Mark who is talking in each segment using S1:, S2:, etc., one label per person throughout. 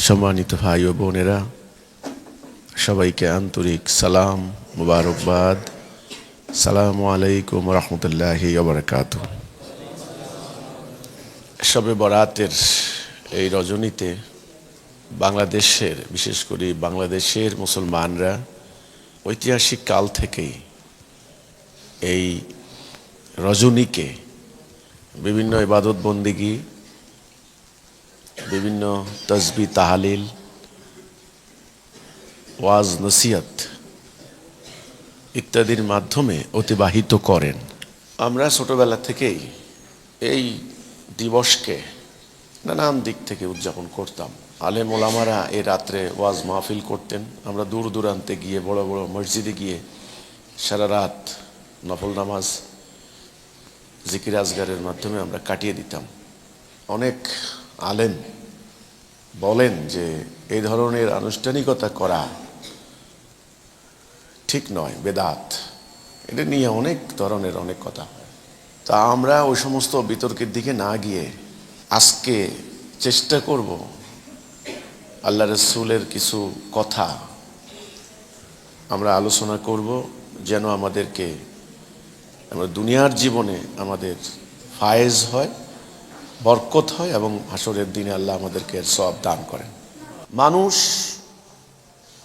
S1: সম্মানিত ভাই ও বোনেরা, সবাইকে আন্তরিক সালাম মুবারকবাদ। সালামু আলাইকুম রহমতুল্লাহি ওয়া বারাকাতুহু। শবে বরাতের এই রজনীতে বাংলাদেশের, বিশেষ করে বাংলাদেশের মুসলমানরা ঐতিহাসিক কাল থেকেই এই রজনীকে বিভিন্ন ইবাদত বন্দিগি, বিভিন্ন তসবিহ তাহলিল, ওয়াজ নসিহত ইত্যাদির মাধ্যমে অতিবাহিত করেন। আমরা ছোটবেলা থেকেই এই দিবসকে নানান দিক থেকে উদযাপন করতাম। আলেম ওলামারা এই রাত্রে ওয়াজ মাহফিল করতেন। আমরা দূর দূরান্তে গিয়ে বড় বড় মসজিদে গিয়ে সারা রাত নফল নামাজ, জিকির আজগারের মাধ্যমে আমরা কাটিয়ে দিতাম। অনেক আলেম বলেন যে এই ধরনের আনুষ্ঠানিকতা করা ঠিক নয়, বেদাত। এটা নিয়ে অনেক ধরনের অনেক কথা। তা আমরা ওই সমস্ত বিতর্কের দিকে না গিয়ে আজকে চেষ্টা করব আল্লাহ রসুলের কিছু কথা আমরা আলোচনা করব, যেন আমাদেরকে আমরা দুনিয়ার জীবনে আমাদের ফায়েজ হয়, বরকত হয় এবং হাসরের দিনে আল্লাহ আমাদেরকে সওয়াব দান করেন। মানুষ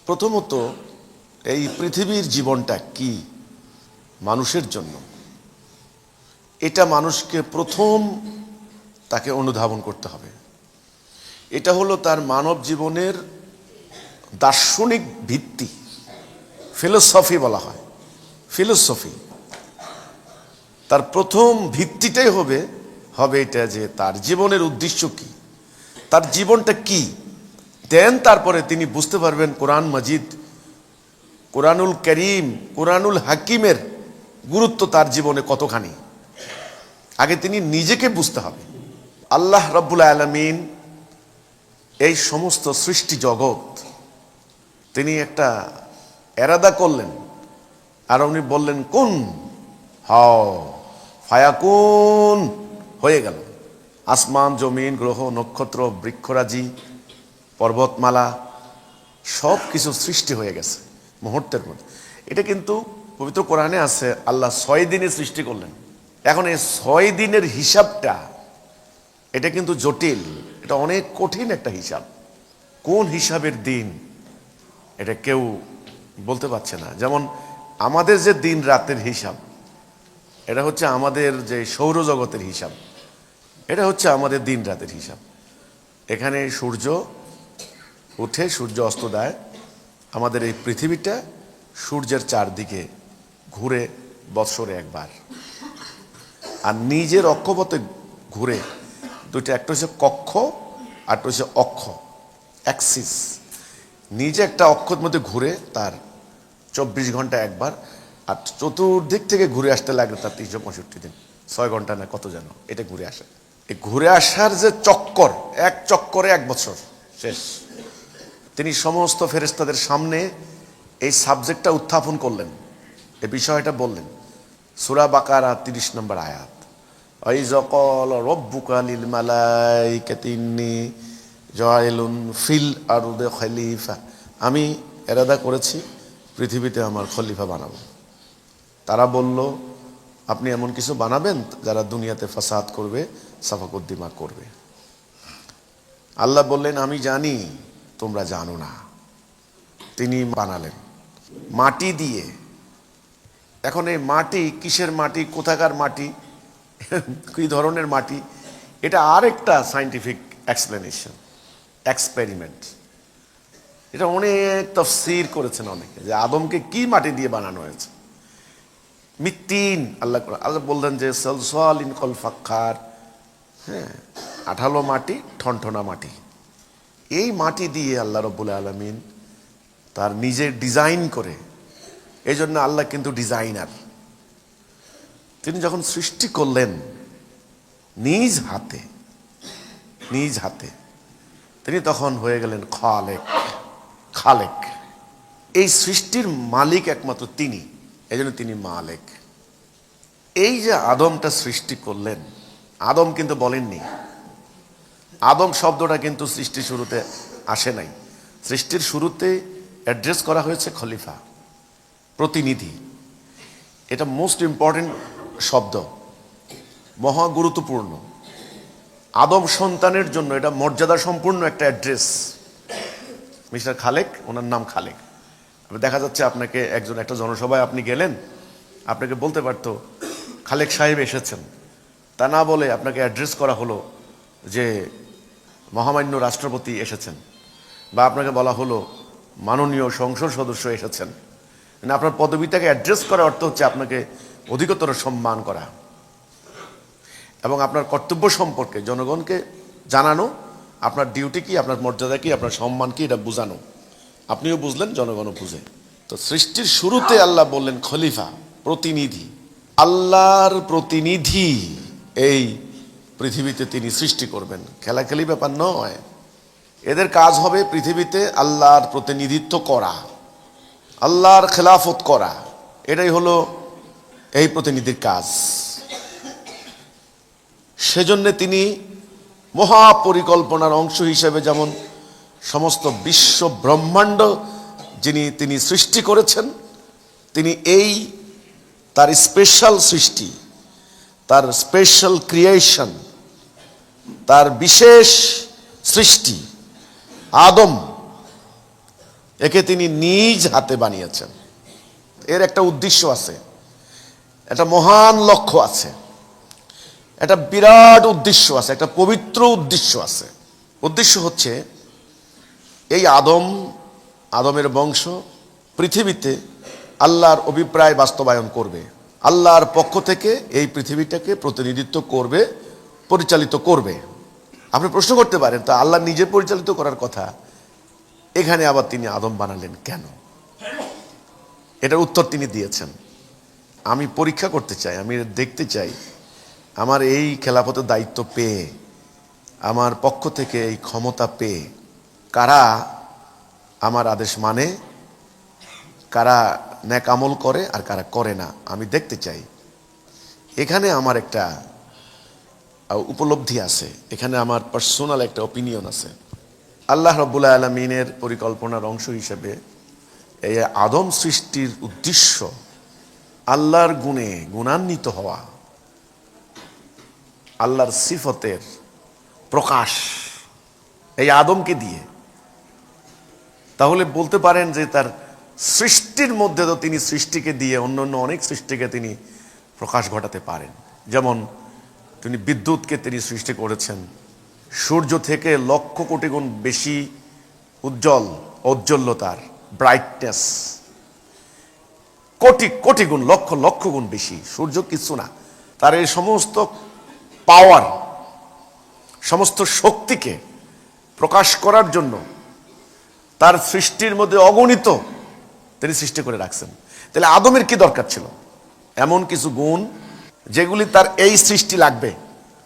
S1: প্রথমত এই পৃথিবীর জীবনটা কি মানুষের জন্য, এটা মানুষকে প্রথম তাকে অনুধাবন করতে হবে। এটা হলো তার মানব জীবনের দার্শনিক ভিত্তি, ফিলোসফি বলা হয়। ফিলোসফি তার প্রথম ভিত্তিটাই হবে এটা যে তার জীবনের উদ্দেশ্য কি, তার জীবনটা কি। দেন তারপরে তিনি বুঝতে পারবেন কোরআন মাজিদ, কোরআনুল করিম, কোরআনুল হাকিমের গুরুত্ব তার জীবনে কতখানি। আগে তিনি নিজেকে বুঝতে হবে। আল্লাহ রাব্বুল আলামিন এই সমস্ত সৃষ্টি জগৎ তিনি একটা এরাদা করলেন, আর উনি বললেন কুন হাও ফায়াকুন, হয়ে গেল। আসমান, জমিন, গ্রহ, নক্ষত্র, বৃক্ষরাজি, পর্বতমালা সব কিছু সৃষ্টি হয়ে গেছে মুহূর্তের মধ্যে। এটা কিন্তু পবিত্র কোরআনে আছে, আল্লাহ 6 দিনে সৃষ্টি করলেন। এখন এই 6 দিনের হিসাবটা এটা কিন্তু জটিল, এটা অনেক কঠিন একটা হিসাব। কোন হিসাবের দিন এটা কেউ বলতে পারছে না। যেমন আমাদের যে দিন রাতের হিসাব, এটা হচ্ছে আমাদের যে সৌরজগতের হিসাব, এটা হচ্ছে আমাদের দিন রাতের হিসাব। এখানে সূর্য উঠে সূর্য অস্ত দেয়, আমাদের এই পৃথিবীটা সূর্যের চারদিকে ঘুরে বৎসরে একবার, আর নিজের অক্ষপথে ঘুরে দুইটা, একটা হচ্ছে কক্ষ আর একটা হচ্ছে অক্ষ, অ্যাক্সিস। নিজে একটা অক্ষর মধ্যে ঘুরে তার 24 ঘন্টা একবার, আর চতুর্দিক থেকে ঘুরে আসতে লাগে তার 365 দিন, 6 ঘন্টা না কত যেন এটা ঘুরে আসে। এই ঘুরে আসার যে চক্কর, এক চক্করে 1 বছর শেষ। তিনি সমস্ত ফেরেশতাদের সামনে এই সাবজেক্টটা উত্থাপন করলেন, এই বিষয়টা বললেন। সূরা বাকারা 30 নম্বর আয়াত, ওয়াইযা ক্বালা রাব্বুকা লিল মালাইকাতি ইন্নী জাইলুন ফিল আরদি খলিফা, আমি এরাদা করেছি পৃথিবীতে আমার খলিফা বানাবো। তারা বলল আপনি এমন কিছু বানাবেন যারা দুনিয়াতে ফাসাদ করবে, সাফাকুদ্দিমা করবে। আল্লাহ বললেন আমি জানি তোমরা জানো না। তিনি বানালেন মাটি দিয়ে। এখন এই মাটি কিসের মাটি, কোথাকার মাটি, কি ধরনের মাটি, এটা আরেকটা সায়েন্টিফিক এক্সপ্লেনেশন, এক্সপেরিমেন্ট। এটা অনেক তাফসীর করেছেন অনেকে, যে আদমকে কি মাটি দিয়ে বানানো হয়েছে। মিত্তিন, আল্লাহ বললেন যে সালসালিন কল ফাক্কার, হ্যাঁ, আঠালো মাটি, ঠনঠনা মাটি। এই মাটি দিয়ে আল্লাহ রাব্বুল আলামিন তার নিজের ডিজাইন করে। এই জন্য আল্লাহ কিন্তু ডিজাইনার। তিনি যখন সৃষ্টি করলেন নিজ হাতে, তিনি তখন হয়ে গেলেন খালেক। এই সৃষ্টির মালিক একমাত্র তিনি, এই জন্য তিনি মালিক। এই যে আদমটা সৃষ্টি করলেন, আদম কিন্তু বলেননি। আদম শব্দটা কিন্তু সৃষ্টি শুরুতে আসে নাই। সৃষ্টির শুরুতে অ্যাড্রেস করা হয়েছে খলিফা, প্রতিনিধি। এটা মোস্ট ইম্পর্টেন্ট শব্দ, মহা গুরুত্বপূর্ণ। আদম সন্তানের জন্য এটা মর্যাদা সম্পূর্ণ একটা অ্যাড্রেস। মিস্টার খালেক, ওনার নাম খালেক। দেখা যাচ্ছে আপনাকে একটা জনসভায় আপনি গেলেন, আপনাকে বলতে পারতো খালেক সাহেব এসেছেন, তা না বলে আপনাকে অ্যাড্রেস করা হলো যে মহামান্য রাষ্ট্রপতি এসেছেন, বা আপনাকে বলা হলো মাননীয় সংসদ সদস্য এসেছেন। মানে আপনার পদবিটাকে অ্যাড্রেস করার অর্থ হচ্ছে আপনাকে অধিকতর সম্মান করা এবং আপনার কর্তব্য সম্পর্কে জনগণকে জানানো, আপনার ডিউটি কি, আপনার মর্যাদা কি, আপনার সম্মান কি, এটা বোঝানো। আপনিও বুঝলেন, জনগণও বুঝে। তো সৃষ্টির শুরুতে আল্লাহ বললেন খলিফা, প্রতিনিধি। আল্লাহর প্রতিনিধি এই পৃথিবীতে তিনি সৃষ্টি করবেন, খেলাখেলি ব্যাপার নয়। এদের কাজ হবে পৃথিবীতে আল্লাহর প্রতিনিধিত্ব করা, আল্লাহর খেলাফত করা। এটাই হলো এই প্রতিনিধির কাজ। সেজন্য তিনি মহাপরিকল্পনার অংশ হিসেবে যেমন সমস্ত বিশ্ব ব্রহ্মাণ্ড তিনি সৃষ্টি করেছেন, তিনি এই তার স্পেশাল সৃষ্টি, তার স্পেশাল ক্রিয়েশন, তার বিশেষ সৃষ্টি আদম, একে তিনি নিজ হাতে বানিয়েছেন। এর একটা উদ্দেশ্য আছে, একটা মহান লক্ষ্য আছে, একটা বিরাট উদ্দেশ্য আছে, একটা পবিত্র উদ্দেশ্য আছে। উদ্দেশ্য হচ্ছে এই আদমের বংশ পৃথিবীতে আল্লাহর অভিপ্রায় বাস্তবায়ন করবে, আল্লাহর পক্ষ থেকে এই পৃথিবীটাকে প্রতিনিধিত্ব করবে, পরিচালিত করবে। আপনি প্রশ্ন করতে পারেন, তা আল্লাহ নিজে পরিচালিত করার কথা, এখানে আবার তিনি আদম বানালেন কেন? এটার উত্তর তিনি দিয়েছেন। আমি পরীক্ষা করতে চাই, আমি দেখতে চাই আমার এই খেলাফতের দায়িত্ব পেয়ে, আমার পক্ষ থেকে এই ক্ষমতা পেয়ে কারা আমার আদেশ মানে, কারা নেক আমল করে আর কারা করে না, আমি দেখতে চাই। এখানে আমার একটা উপলব্ধি আছে, এখানে আমার পার্সোনাল একটা অপিনিয়ন আছে। আল্লাহ রাব্বুল আলামিনের পরিকল্পনার অংশ হিসেবে এই আদম সৃষ্টির উদ্দেশ্য আল্লাহর গুণে গুণান্বিত হওয়া, আল্লাহর সিফতের প্রকাশ এই আদমকে দিয়ে। তাহলে বলতে পারেন যে তার সৃষ্টির মধ্যে তো তিনি সৃষ্টিকে দিয়ে অন্যান্য অনেক সৃষ্টিকে তিনি প্রকাশ ঘটাতে পারেন। যেমন তিনি বিদ্যুৎকে তিনি সৃষ্টি করেছেন, সূর্য থেকে লক্ষ কোটি গুণ বেশি ঔজ্জ্বল্যতার ব্রাইটনেস, কোটি কোটি গুণ, লক্ষ লক্ষ গুণ বেশি। সূর্য কিছু না, তার এই সমস্ত পাওয়ার, সমস্ত শক্তিকে প্রকাশ করার জন্য তার সৃষ্টির মধ্যে অগণিত তিনি সৃষ্টি করে রাখছেন। তাহলে আদমের কি দরকার ছিল? এমন কিছু গুণ যেগুলি তার এই সৃষ্টি লাগবে।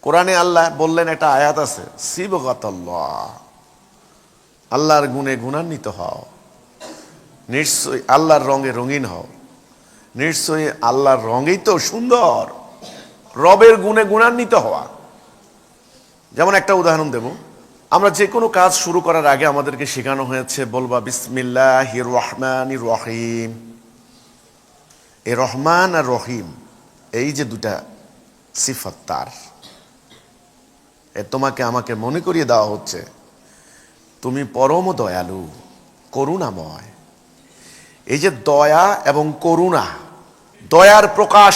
S1: কোরআনে আল্লাহ বললেন, একটা আয়াত আছে, সিবগাতাল্লাহ, আল্লাহর গুণে গুণান্বিত হও, নিশ্চয়ই আল্লাহর রঙে রঙিন হও। নিশ্চয়ই আল্লাহর রঙেই তো সুন্দর, রবের গুণে গুণান্বিত হওয়া। যেমন একটা উদাহরণ দেব, আমরা যে কোনো কাজ শুরু করার আগে আমাদেরকে শেখানো হয়েছে বলবা বিসমিল্লাহির রহমানির রহিম। এই রহমান আর রহিম, এই যে দুটা সিফাত তার, তোমাকে আমাকে মনে করিয়ে দেওয়া হচ্ছে তুমি পরম দয়ালু, করুণাময়। এই যে দয়া এবং করুণা, দয়ার প্রকাশ,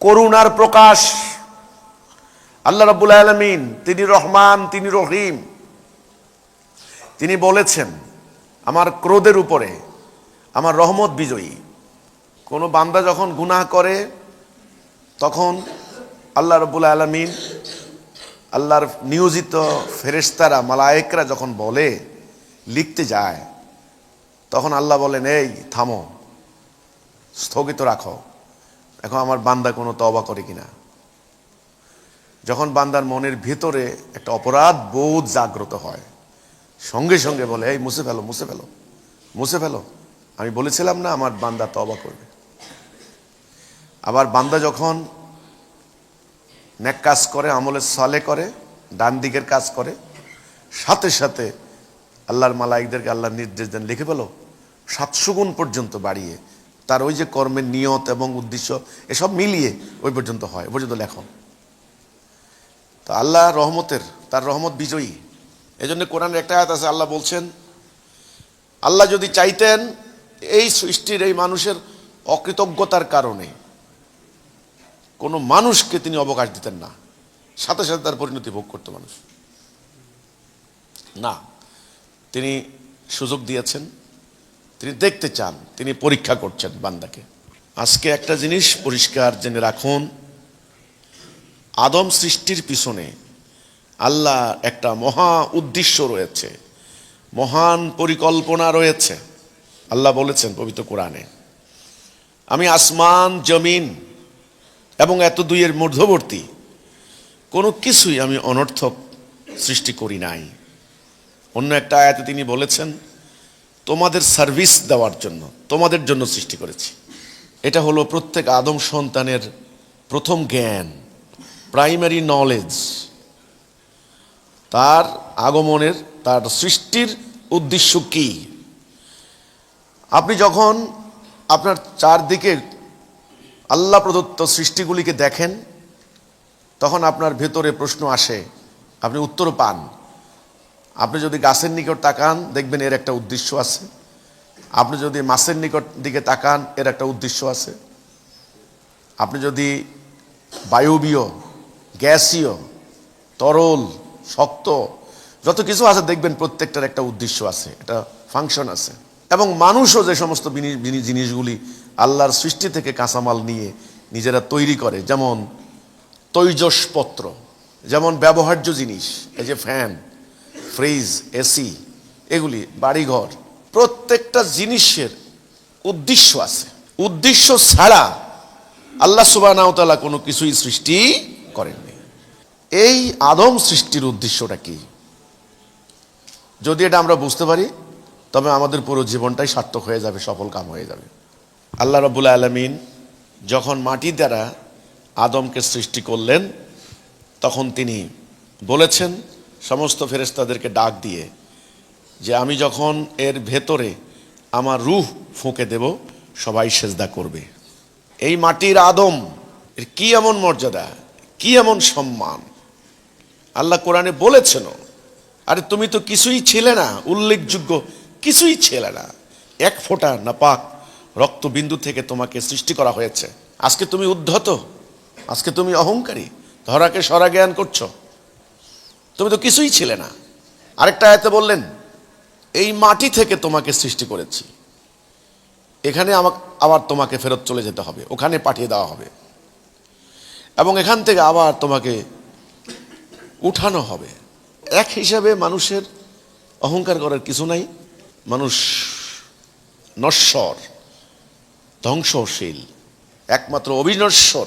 S1: করুণার প্রকাশ। আল্লাহ রাব্বুল আলামিন তিনি রহমান, তিনি রহিম। তিনি বলেছেন আমার ক্রোধের উপরে আমার রহমত বিজয়ী। কোনো বান্দা যখন গুনাহ করে তখন আল্লাহ রাব্বুল আলামিন, আল্লাহর নিয়োজিত ফেরেশতারা, মালায়েকরা যখন বলে, লিখতে যায়, তখন আল্লাহ বলেন, এই থামো, স্থগিত রাখো, এখন আমার বান্দা কোনো তওবা করে কিনা। যখন বান্দার মনের ভিতরে একটা অপরাধ বোধ জাগ্রত হয়, সঙ্গে সঙ্গে বলে, এই মুছে ফেলো, মুছে ফেলো, মুছে ফেলো, আমি বলেছিলাম না আমার বান্দা তওবা করবে। আবার বান্দা যখন নেক কাজ করে, আমলে সালে করে, ডান দিকের কাজ করে, সাথে সাথে আল্লাহর মালাইকদেরকে আল্লাহর নির্দেশ দেন, লিখে ফেলো 700 গুণ পর্যন্ত বাড়িয়ে, তার ওই যে কর্মের নিয়ত এবং উদ্দেশ্য এসব মিলিয়ে ওই পর্যন্ত হয়, ওই পর্যন্ত লেখো। তো আল্লাহ রহমতের, তার রহমত বিজয়ী। এই জন্য কোরআনের একটা আয়াত আছে, আল্লাহ বলছেন, আল্লাহ যদি চাইতেন এই সৃষ্টির এই মানুষের অকৃতজ্ঞতার কারণে কোনো মানুষকে তিনি অবকাশ দিতেন না, সাথে সাথে তার পরিণতি ভোগ করতো মানুষ। না, তিনি সুযোগ দিয়েছেন, তিনি দেখতে চান, তিনি পরীক্ষা করছেন বান্দাকে। আজকে একটা জিনিস পরিষ্কার জেনে রাখুন, আদম সৃষ্টির পিছনে আল্লাহ একটা মহা উদ্দেশ্য রয়েছে, মহান পরিকল্পনা রয়েছে। আল্লাহ বলেছেন পবিত্র কোরআনে, আমি আসমান জমিন এবং এত দুইয়ের মধ্যবর্তী কোনো কিছুই আমি অনর্থক সৃষ্টি করি নাই। অন্য একটা আয়াতে তিনি বলেছেন, তোমাদের সার্ভিস দেওয়ার জন্য, তোমাদের জন্য সৃষ্টি করেছি। এটা হলো প্রত্যেক আদম সন্তানের প্রথম জ্ঞান, প্রাইমারি নলেজ, তার আগমনের, তার সৃষ্টির উদ্দেশ্য কি। আপনি যখন আপনার চারদিকে আল্লাহ প্রদত্ত সৃষ্টিগুলিকে দেখেন, তখন আপনার ভেতরে প্রশ্ন আসে, আপনি উত্তর পান। আপনি যদি গাছের নিকট তাকান, দেখবেন এর একটা উদ্দেশ্য আছে। আপনি যদি মাছের নিকট দিকে তাকান, এর একটা উদ্দেশ্য আছে। আপনি যদি বায়বীয়, গ্যাসীয়, তরল, শক্ত যত কিছু আছে দেখবেন প্রত্যেকটার একটা উদ্দেশ্য আছে, একটা ফাংশন আছে। এবং মানুষও যে সমস্ত জিনিসগুলি আল্লাহর সৃষ্টি থেকে কাঁচামাল নিয়ে নিজেরা তৈরি করে, যেমন তৈজসপত্র, যেমন ব্যবহার্য জিনিস, এই যে ফ্যান, ফ্রিজ, এসি, এগুলি, বাড়িঘর, প্রত্যেকটা জিনিসের উদ্দেশ্য আছে। উদ্দেশ্য ছাড়া আল্লাহ সুবহানাহু ওয়া তাআলা কোনো কিছুই সৃষ্টি করেননি। এই আদম সৃষ্টির উদ্দেশ্যটা কি, যদি এটা আমরা বুঝতে পারি, তবে আমাদের পুরো জীবনটাই সার্থক হয়ে যাবে, সফল কাম হয়ে যাবে। আল্লাহ রাব্বুল আলামিন যখন মাটি দ্বারা আদমকে সৃষ্টি করলেন, তখন তিনি বলেছেন সমস্ত ফেরেশতাদেরকে ডাক দিয়ে যে আমি যখন এর ভেতরে আমার রূহ ফুঁকে দেব, সবাই সেজদা করবে। এই মাটির আদম, এর কি এমন মর্যাদা, কি এমন সম্মান। আল্লাহ কোরআনে বলেছেন, আরে তুমি তো কিছুই ছিলে না, উল্লেখযোগ্য কিছুই ছিলে না, এক ফোঁটা নাপাক রক্তবিন্দু থেকে তোমাকে সৃষ্টি করা হয়েছে। আজকে তুমি উদ্ধত, আজকে তুমি অহংকারী, ধরাকে সরা জ্ঞান করছো, তুমি তো কিছুই ছিলে না। আরেকটা আয়াতে বললেন, এই মাটি থেকে তোমাকে সৃষ্টি করেছি, এখানে আবার তোমাকে ফেরত চলে যেতে হবে, ওখানে পাঠিয়ে দেওয়া হবে, এবং এখান থেকে আবার তোমাকে উঠানো হবে। এক হিসাবে মানুষের অহংকার করার কিছু নাই। মানুষ নশ্বর, ধ্বংসশীল, একমাত্র অবিনশ্বর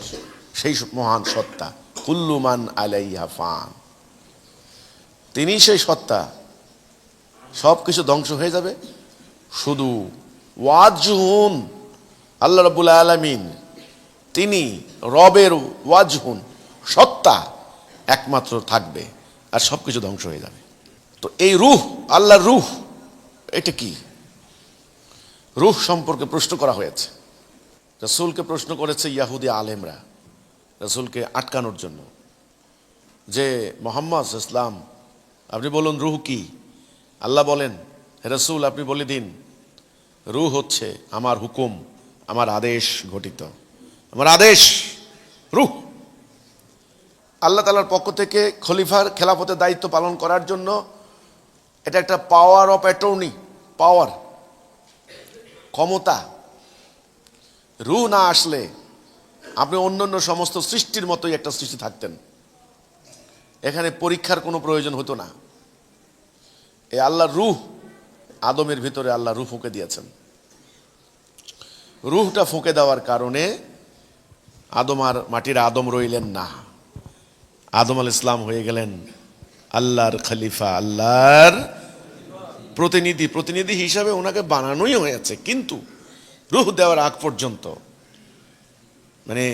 S1: সেই মহান সত্তা, কুল্লু মান আলাইহা ফান, তিনি সেই সত্তা, সব কিছু ধ্বংস হয়ে যাবে, শুধু ওয়াজহুন, আল্লাহ রাব্বুল আলামিন তিনি রবের ওয়াজহুন, সত্তা একমাত্র থাকবে, আর সব কিছু ধ্বংস হয়ে যাবে। তো এই রূহ, আল্লাহর রূহ, এটা কি? রূহ সম্পর্কে প্রশ্ন করা হয়েছে। রাসূলকে প্রশ্ন করেছে ইয়াহুদি আলেমরা, রাসূলকে আটকানোর জন্য, যে মুহাম্মদ ইসলাম, আপনি বলুন রূহ কি? আল্লাহ বলেন, হে রাসূল আপনি বলে দিন, রূহ হচ্ছে আমার হুকুম, আমার আদেশ ঘটিত, আমার আদেশ রূহ। আল্লাহ তাআলার পক্ষ থেকে খলিফার খেলাফতের দায়িত্ব পালন করার জন্য এটা একটা পাওয়ার অফ অ্যাটর্নি, পাওয়ার, ক্ষমতা। রূহ না আসলে আপনি অন্যান্য সমস্ত সৃষ্টির মতোই একটা সৃষ্টি থাকতেন, এখানে পরীক্ষার কোনো প্রয়োজন হতো না। এই আল্লাহর রূহ, আদমের ভিতরে আল্লাহ রূহ ফুঁকে দিয়েছেন। রূহটা ফুঁকে দেওয়ার কারণে আদম আর মাটির আদম রইলেন না, আদম আলাইহিস সালাম হয়ে গেলেন আল্লাহর খলিফা, আল্লাহর প্রতিনিধি। প্রতিনিধি হিসাবে ওনাকে বানানোই হয়েছে, কিন্তু রূহ দেওয়ার আগ পর্যন্ত মানে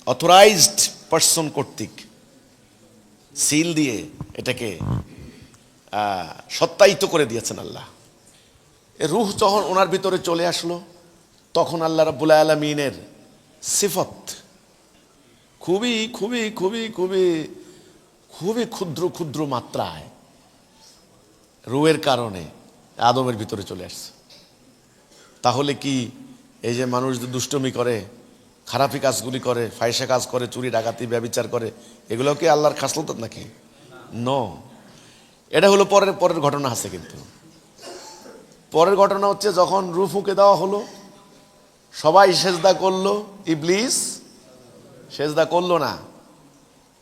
S1: অথরাইজড পার্সন কর্তৃক সিল দিয়ে এটাকে সত্যায়িত করে দিয়েছেন আল্লাহ। এ রূহ যখন ওনার ভিতরে চলে আসলো, তখন আল্লাহ রাব্বুল আলামিনের সিফত খুবই খুবই খুবই খুবই খুবই ক্ষুদ্র ক্ষুদ্র মাত্রায় রূহের কারণে আদমের ভিতরে চলে আসছে। তাহলে কি এই যে মানুষ যে দুষ্টমি করে, খারাপি কাজগুলি করে, ফায়সা কাজ করে, চুরি ডাকাতি ব্যভিচার করে, এগুলো কি আল্লাহর খাসলত নাকি? নো, এটা হলো পরের পরের ঘটনা আছে। কিন্তু পরের ঘটনা হচ্ছে যখন রূহ ফুঁকে দেওয়া হলো, সবাই সেজদা করলো, ইবলিস সেজদা করলো না।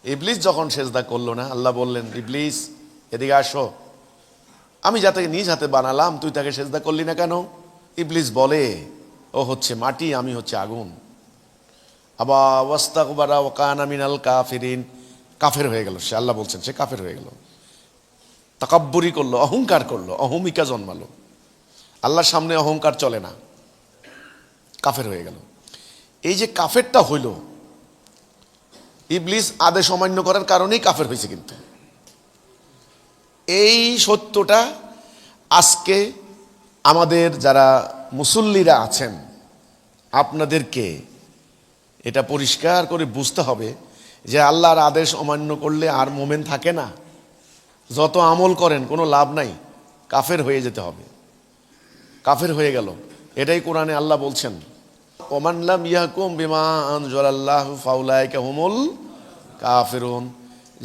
S1: ইবলিস যখন সেজদা করলো না, আল্লাহ বললেন, ইবলিস এদিকে আসো, আমি যাতে নিজ হাতে বানালাম, তুই তাকে সেজদা করলি না কেন? ইবলিস বলে, ও হচ্ছে মাটি, আমি হচ্ছে আগুন। আবা ওয়াস্তাকবারা ওয়া কানা মিনাল কাফিরিন, কাফের হয়ে গেল সে। আল্লাহ বলছেন সে কাফের হয়ে গেল, তাকাব্বুরি করলো, অহংকার করলো, অহমিকা জন্মালো। আল্লাহর সামনে অহংকার চলে না, কাফের হয়ে গেল। এই যে কাফেরটা হইল, ইবলিস আদেশ অমান্য করার কারণেই কাফের হয়েছে। কিন্তু এই সত্যটা আজকে আমাদের যারা মুসল্লিরা আছেন, আপনাদেরকে এটা পরিষ্কার করে বুঝতে হবে যে আল্লাহর আদেশ অমান্য করলে আর মোমেন থাকে না। যত আমল করেন কোনো লাভ নাই, কাফের হয়ে যেতে হবে। কাফের হয়ে গেল, এটাই কোরআনে আল্লাহ বলছেন, ওমান লাম ইয়াহকুম বিমা আনজালাল্লাহু ফাউলাইকা হুমুল কাফিরুন।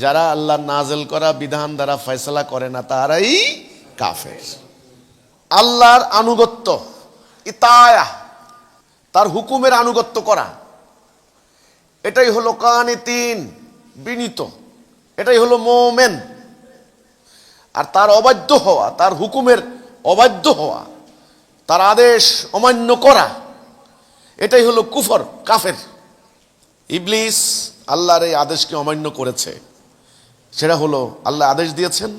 S1: যারা আল্লাহর নাজেল করা বিধান দ্বারা ফয়সালা করে না, তারাই কাফের। আল্লাহর আনুগত্য, ইতায়া, তার হুকুমের আনুগত্য করা, এটাই হলো কানিতিন, বিনীত, এটাই হলো মোমেন। আর তার অবাধ্য হওয়া, তার হুকুমের অবাধ্য হওয়া, তার আদেশ অমান্য করা, এটাই হলো কুফর, কাফের। ইবলিস আল্লাহর এই আদেশকে অমান্য করেছে। সেটা হলো আল্লাহ আদেশ দিয়েছেন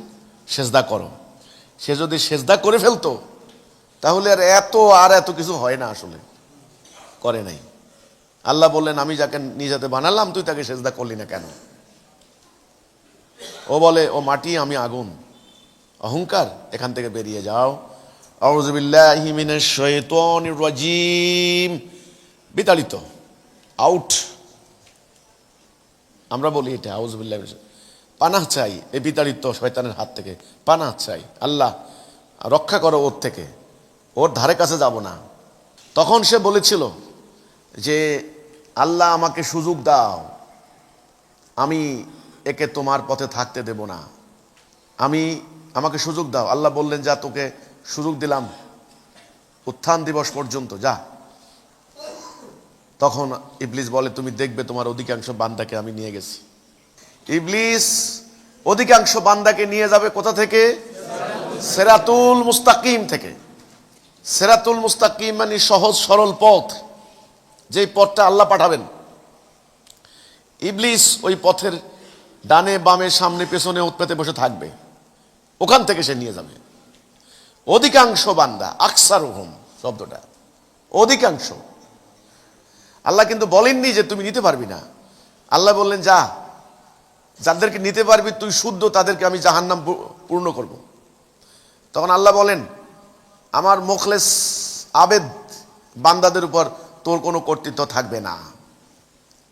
S1: সেজদা করো, সে যদি সেজদা করে ফেলতো তাহলে আর এত কিছু হয় না। আসলে করে নাই। আল্লাহ বললেন, আমি যাকে নিজ হাতে বানালাম, তুই তাকে সেজদা করলি না কেন? ও বলে, ও মাটি, আমি আগুন। অহংকার, এখান থেকে বেরিয়ে যাও। আউযু বিল্লাহি মিনাশ শাইতানির রাজিম, বিতাড়িত, আউট। আমরা বলি এটা, আউযু বিল্লাহি মিনাশ, পানাহ চাই এই বিতাড়িত শয়তানের হাত থেকে, পানাহ চাই, আল্লাহ রক্ষা করো ওর থেকে, ওর ধারে কাছে যাব না। তখন সে বলেছিল যে আল্লাহ আমাকে সুযোগ দাও, আমি একে তোমার পথে থাকতে দেব না, আমাকে সুযোগ দাও। আল্লাহ বললেন, যা, তোকে সুযোগ দিলাম উত্থান দিবস পর্যন্ত, যা। তখন ইবলিস বলে, তুমি দেখবে তোমার অধিকাংশ বান্দাকে আমি নিয়ে গেছি। ইবলিস অধিকাংশ বান্দাকে নিয়ে যাবে কোথা থেকে? সিরাতুল মুস্তাকিম থেকে। সিরাতুল মুস্তাকিম মানে সহজ সরল পথ, যেই পথটা আল্লাহ পাঠাবেন। ইবলিস ওই পথের ডানে বামে সামনে পেছনে উৎপেতে বসে থাকবে, ওখান থেকে সে নিয়ে যাবে অধিকাংশ বান্দা। আকসারুহুম শব্দটা অধিকাংশ। আল্লাহ কিন্তু বলেননি যে তুমি নিতে পারবি না। আল্লাহ বললেন, যা, যাদেরকে নিতে পারবি তুই শুদ্ধ, তাদেরকে আমি জাহান্নাম পূর্ণ করব। তখন আল্লাহ বলেন, আমার মুখলেস আবেদ বান্দাদের উপর তোর কোনো কর্তৃত্ব থাকবে না।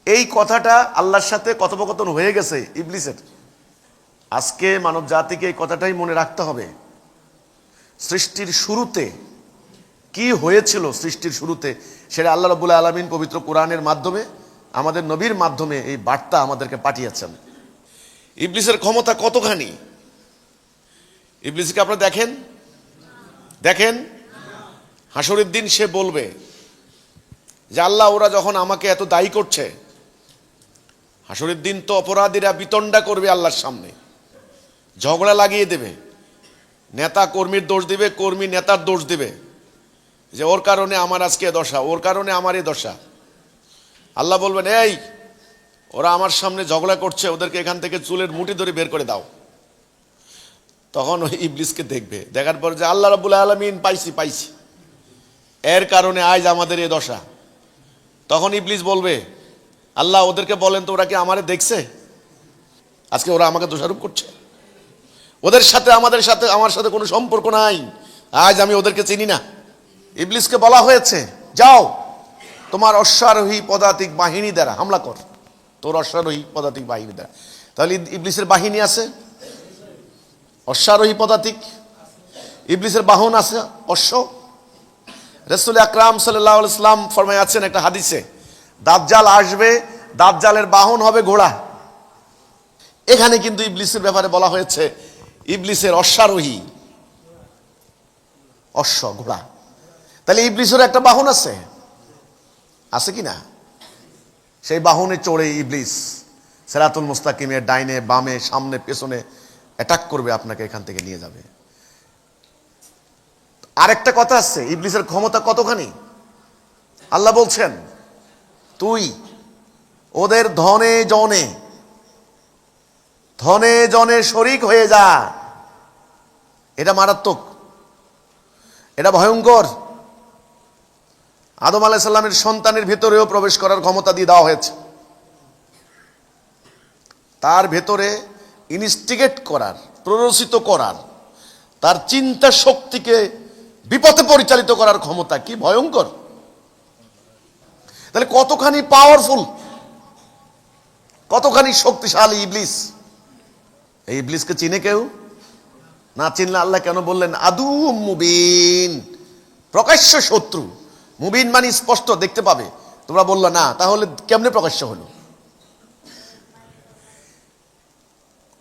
S1: এই কথাটা আল্লাহর সাথে কথোপকথন হয়ে গেছে ইবলিসের। আজকে মানব জাতিকে এই কথাটাই মনে রাখতে হবে। সৃষ্টির শুরুতে কি হয়েছিল, সৃষ্টির শুরুতে সেটা আল্লাহ রাব্বুল আলামিন পবিত্র কোরআনের মাধ্যমে, আমাদের নবীর মাধ্যমে এই বার্তা আমাদেরকে পাঠিয়েছেন। ইবলিসের ক্ষমতা কতখানি, ইবলিসকে আপনারা দেখেন হাসরের দিন সে বলবে যে আল্লাহ, ওরা যখন আমাকে এত দায়ী করছে, হাসরের দিন তো অপরাধীরা বিতণ্ডা করবে আল্লাহর সামনে, ঝগড়া লাগিয়ে দেবে, নেতা কর্মীর দোষ দিবে, কর্মী নেতার দোষ দিবে, যে ওর কারণে আমার আজকে দশা, ওর কারণে আমার এই দশা। আল্লাহ বলবেন, এই ওরা আমার সামনে ঝগড়া করছে, ওদেরকে এখান থেকে চুলের মুঠি ধরে বের করে দাও। তখন ওই ইবলিসকে দেখবে, দেখার পর যে আল্লাহ রাব্বুল আলামিন পাইছি, এর কারণে আজ আমাদের এই দশা। তখন ইবলিস বলবে, আল্লাহ ওদেরকে বলেন তো, ওরা কি আমারে দেখছে? আজকে ওরা আমাকে দোষারোপ করছে, ওদের সাথে আমার সাথে কোনো সম্পর্ক নাই। আজ আমি ওদেরকে চিনি না। ইবলিসকে বলা হয়েছে, যাও তোমার অশ্বারোহী পদাতিক বাহিনী দ্বারা হামলা কর, তোর অশ্বারোহী পদাতিক বাহিনী দ্বারা। তাহলে ইবলিসের বাহিনী আছে, অশ্বারোহী পদাতিক। ইবলিসের বাহন আছে অশ্ব। রাসূল আকরাম সাল্লাল্লাহু আলাইহি ওয়াসাল্লাম ফরমায়াছেন একটা হাদিসে, দাজ্জাল আসবে, দাজ্জালের বাহন হবে ঘোড়া। এখানে কিন্তু ইবলিসের ব্যাপারে বলা হয়েছে ইবলিসের অশ্বারোহী, অশ্ব ঘোড়া। তাহলে ইবলিসের একটা বাহন আছে, আছে কি না? সেই বাহনে চড়ে ইবলিস সিরাতুল মুস্তাকিমের ডাইনে বামে সামনে পেছনে অ্যাটাক করবে, আপনাকে এখান থেকে নিয়ে যাবে। আরেকটা কথা আছে, ইবলিসের ক্ষমতা কতখানি আল্লাহ বলছেন, তুই ওদের ধনে জনে শরিক হয়ে যা। এটা মারাত্মক, এটা ভয়ঙ্কর। আদম আলাইহিস সালামের সন্তানের ভেতরেও প্রবেশ করার ক্ষমতা দিয়ে দেওয়া হয়েছে। তার ভেতরে ইনস্টিগেট করার, প্ররোচিত করার, তার চিন্তা শক্তিকে বিপথে পরিচালিত করার ক্ষমতা কি ভয়ঙ্কর। তাহলে কতখানি পাওয়ারফুল, কতখানি শক্তিশালী ইবলিস। এই ইবলিসকে চিনে কেউ? না চিনলে আল্লাহ কেন বললেন আদু মুবিন, প্রকাশ্য শত্রু। মুবিন মানে স্পষ্ট দেখতে পাবে। তোমরা বললো না, তাহলে কেমনে প্রকাশ্য হলো?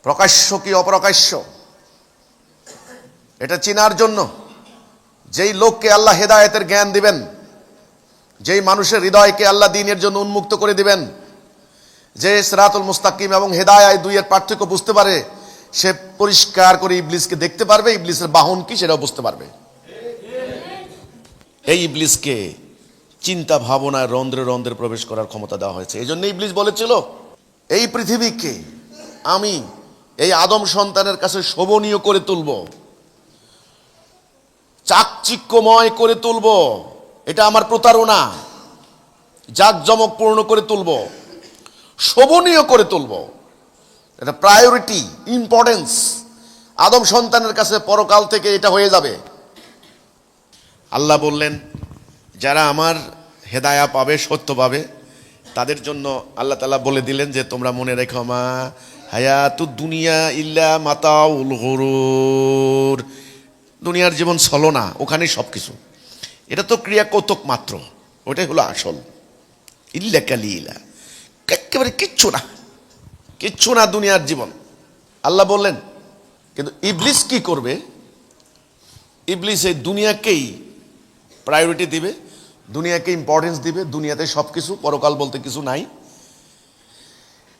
S1: প্রকাশ্য কি অপ্রকাশ্য এটা চেনার জন্য যেই লোককে আল্লাহ হেদায়েতের জ্ঞান দিবেন, যেই মানুষের হৃদয়কে আল্লাহ দ্বীনের জন্য উন্মুক্ত করে দিবেন, যে সিরাতুল মুস্তাকিম এবং হেদায়েত দুইয়ের পার্থক্য বুঝতে পারে, সে পরিষ্কার করে ইবলিসকে দেখতে পারবে, ইবলিসের বাহন কি সেটাও বুঝতে পারবে। এই ইবলিসকে চিন্তা ভাবনায় রন্ধ্রে রন্ধ্রে প্রবেশ করার ক্ষমতা দেওয়া হয়েছে। এই জন্য ইবলিস বলেছিল, এই পৃথিবীকে আমি এই আদম সন্তানের কাছে শোভনীয় করে তুলব, চাকচিক্যময় করে তুলব, এটা আমার প্রতারণা, জাঁকজমকপূর্ণ করে তুলব, শোভনীয় করে তুলব। এটা প্রায়োরিটি, ইম্পর্টেন্স। আদম সন্তানের কাছে পরকাল থেকে এটা হয়ে যাবে। আল্লাহ বললেন, যারা আমার হেদায়া পাবে, সত্য পাবে, তাদের জন্য আল্লাহ তাআলা বলে দিলেন যে তোমরা মনে রেখো, মা হায়াতুদ দুনিয়া ইল্লা মাতাউল গুরুর। দুনিয়ার জীবন ছলনা, ওখানেই সব কিছু। এটা তো ক্রিয়া কৌতুক মাত্র, ওটাই হলো আসল। ইল্লা কালিলা, একেবারে কিচ্ছু না দুনিয়ার জীবন, আল্লাহ বললেন। কিন্তু ইবলিস কি করবে? ইবলিস এই দুনিয়াকেই প্রায়োরিটি দিবে, দুনিয়াকে ইম্পর্টেন্স দিবে। দুনিয়াতে সব কিছু, পরকাল বলতে কিছু নাই।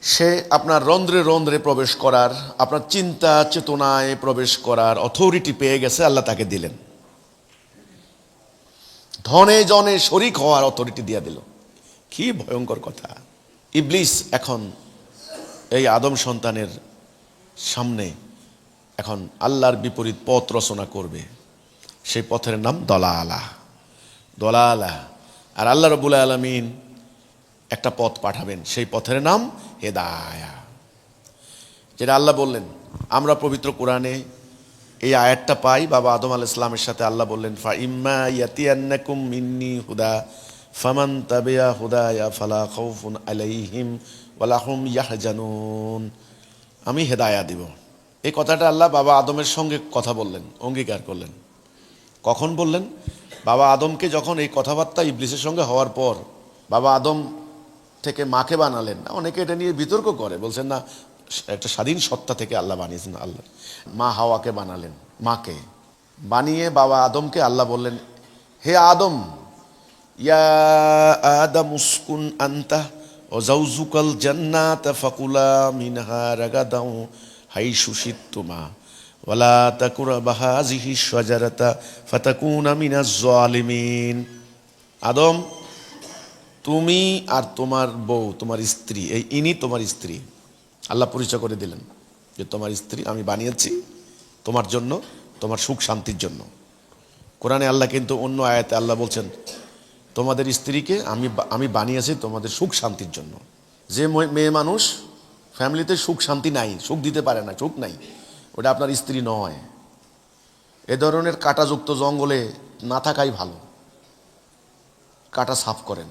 S1: সে আপনার রন্ধ্রে রন্ধ্রে প্রবেশ করার, আপনার চিন্তা চেতনায় প্রবেশ করার অথরিটি পেয়ে গেছে, আল্লাহ তাকে দিলেন। ধনে জনে শরিক হওয়ার অথরিটি দিয়ে দিল। কি ভয়ঙ্কর কথা! ইবলিস এখন এই আদম সন্তানের সামনে এখন আল্লাহর বিপরীত পথ রচনা করবে। সেই পথের নাম দলালা। আর আল্লাহ রাব্বুল আলামিন একটা পথ পাঠাবেন, সেই পথের নাম হেদায়া। যেটা আল্লাহ বললেন, আমরা পবিত্র কোরআনে এই আয়াতটা পাই। বাবা আদম আলাইহিস সালামের সাথে আল্লাহ বললেন, ফা ইম্মা ইয়াতিয়ান্নাকুম মিন্নি হুদা ফামান তাবিয়া হুদায়া ফালা খাউফুন আলাইহিম ওয়ালা হুম ইয়াহজানুন। আমি হেদায়া দিব। এই কথাটা আল্লাহ বাবা আদমের সঙ্গে কথা বললেন, অঙ্গীকার করলেন। কখন বললেন? বাবা আদমকে যখন এই কথাবার্তা ইবলিসের সঙ্গে হওয়ার পর বাবা আদম থেকে মাকে বানালেন। অনেকে এটা নিয়ে বিতর্ক করে, বলছেন না একটা স্বাধীন সত্তা থেকে আল্লাহ বানিয়েছেন। আল্লাহ মা হাওয়াকে বানালেন, মাকে বানিয়ে বাবা আদমকে আল্লাহ বললেন, হে আদম, ইয়া আদম উসকুন আনতা ওয়া যাওজুকাল জান্নাতা ফাকুলা মিনহা রাগাদাও হাইসু শিতুমা ওয়ালা তাকুরাবা হাযিহি শাজারাতা ফাতাকুনা মিনাজ জালিমিন। আদম, তুমি আর তোমার বউ, তোমার স্ত্রী, এই ইনি তোমার স্ত্রী। আল্লাহ পরিচয় করে দিলেন যে তোমার স্ত্রী আমি বানিয়েছি তোমার জন্য, তোমার সুখ শান্তির জন্য। কোরআনে আল্লাহ কিন্তু অন্য আয়াতে আল্লাহ বলছেন, তোমাদের স্ত্রীকে আমি বানিয়েছি তোমাদের সুখ শান্তির জন্য। যে মেয়ে মানুষ ফ্যামিলিতে সুখ শান্তি নাই, সুখ দিতে পারে না, সুখ নাই, ওটা আপনার স্ত্রী নয়। এ ধরনের কাঁটাযুক্ত জঙ্গলে না থাকাই ভালো। কাঁটা সাফ করেন।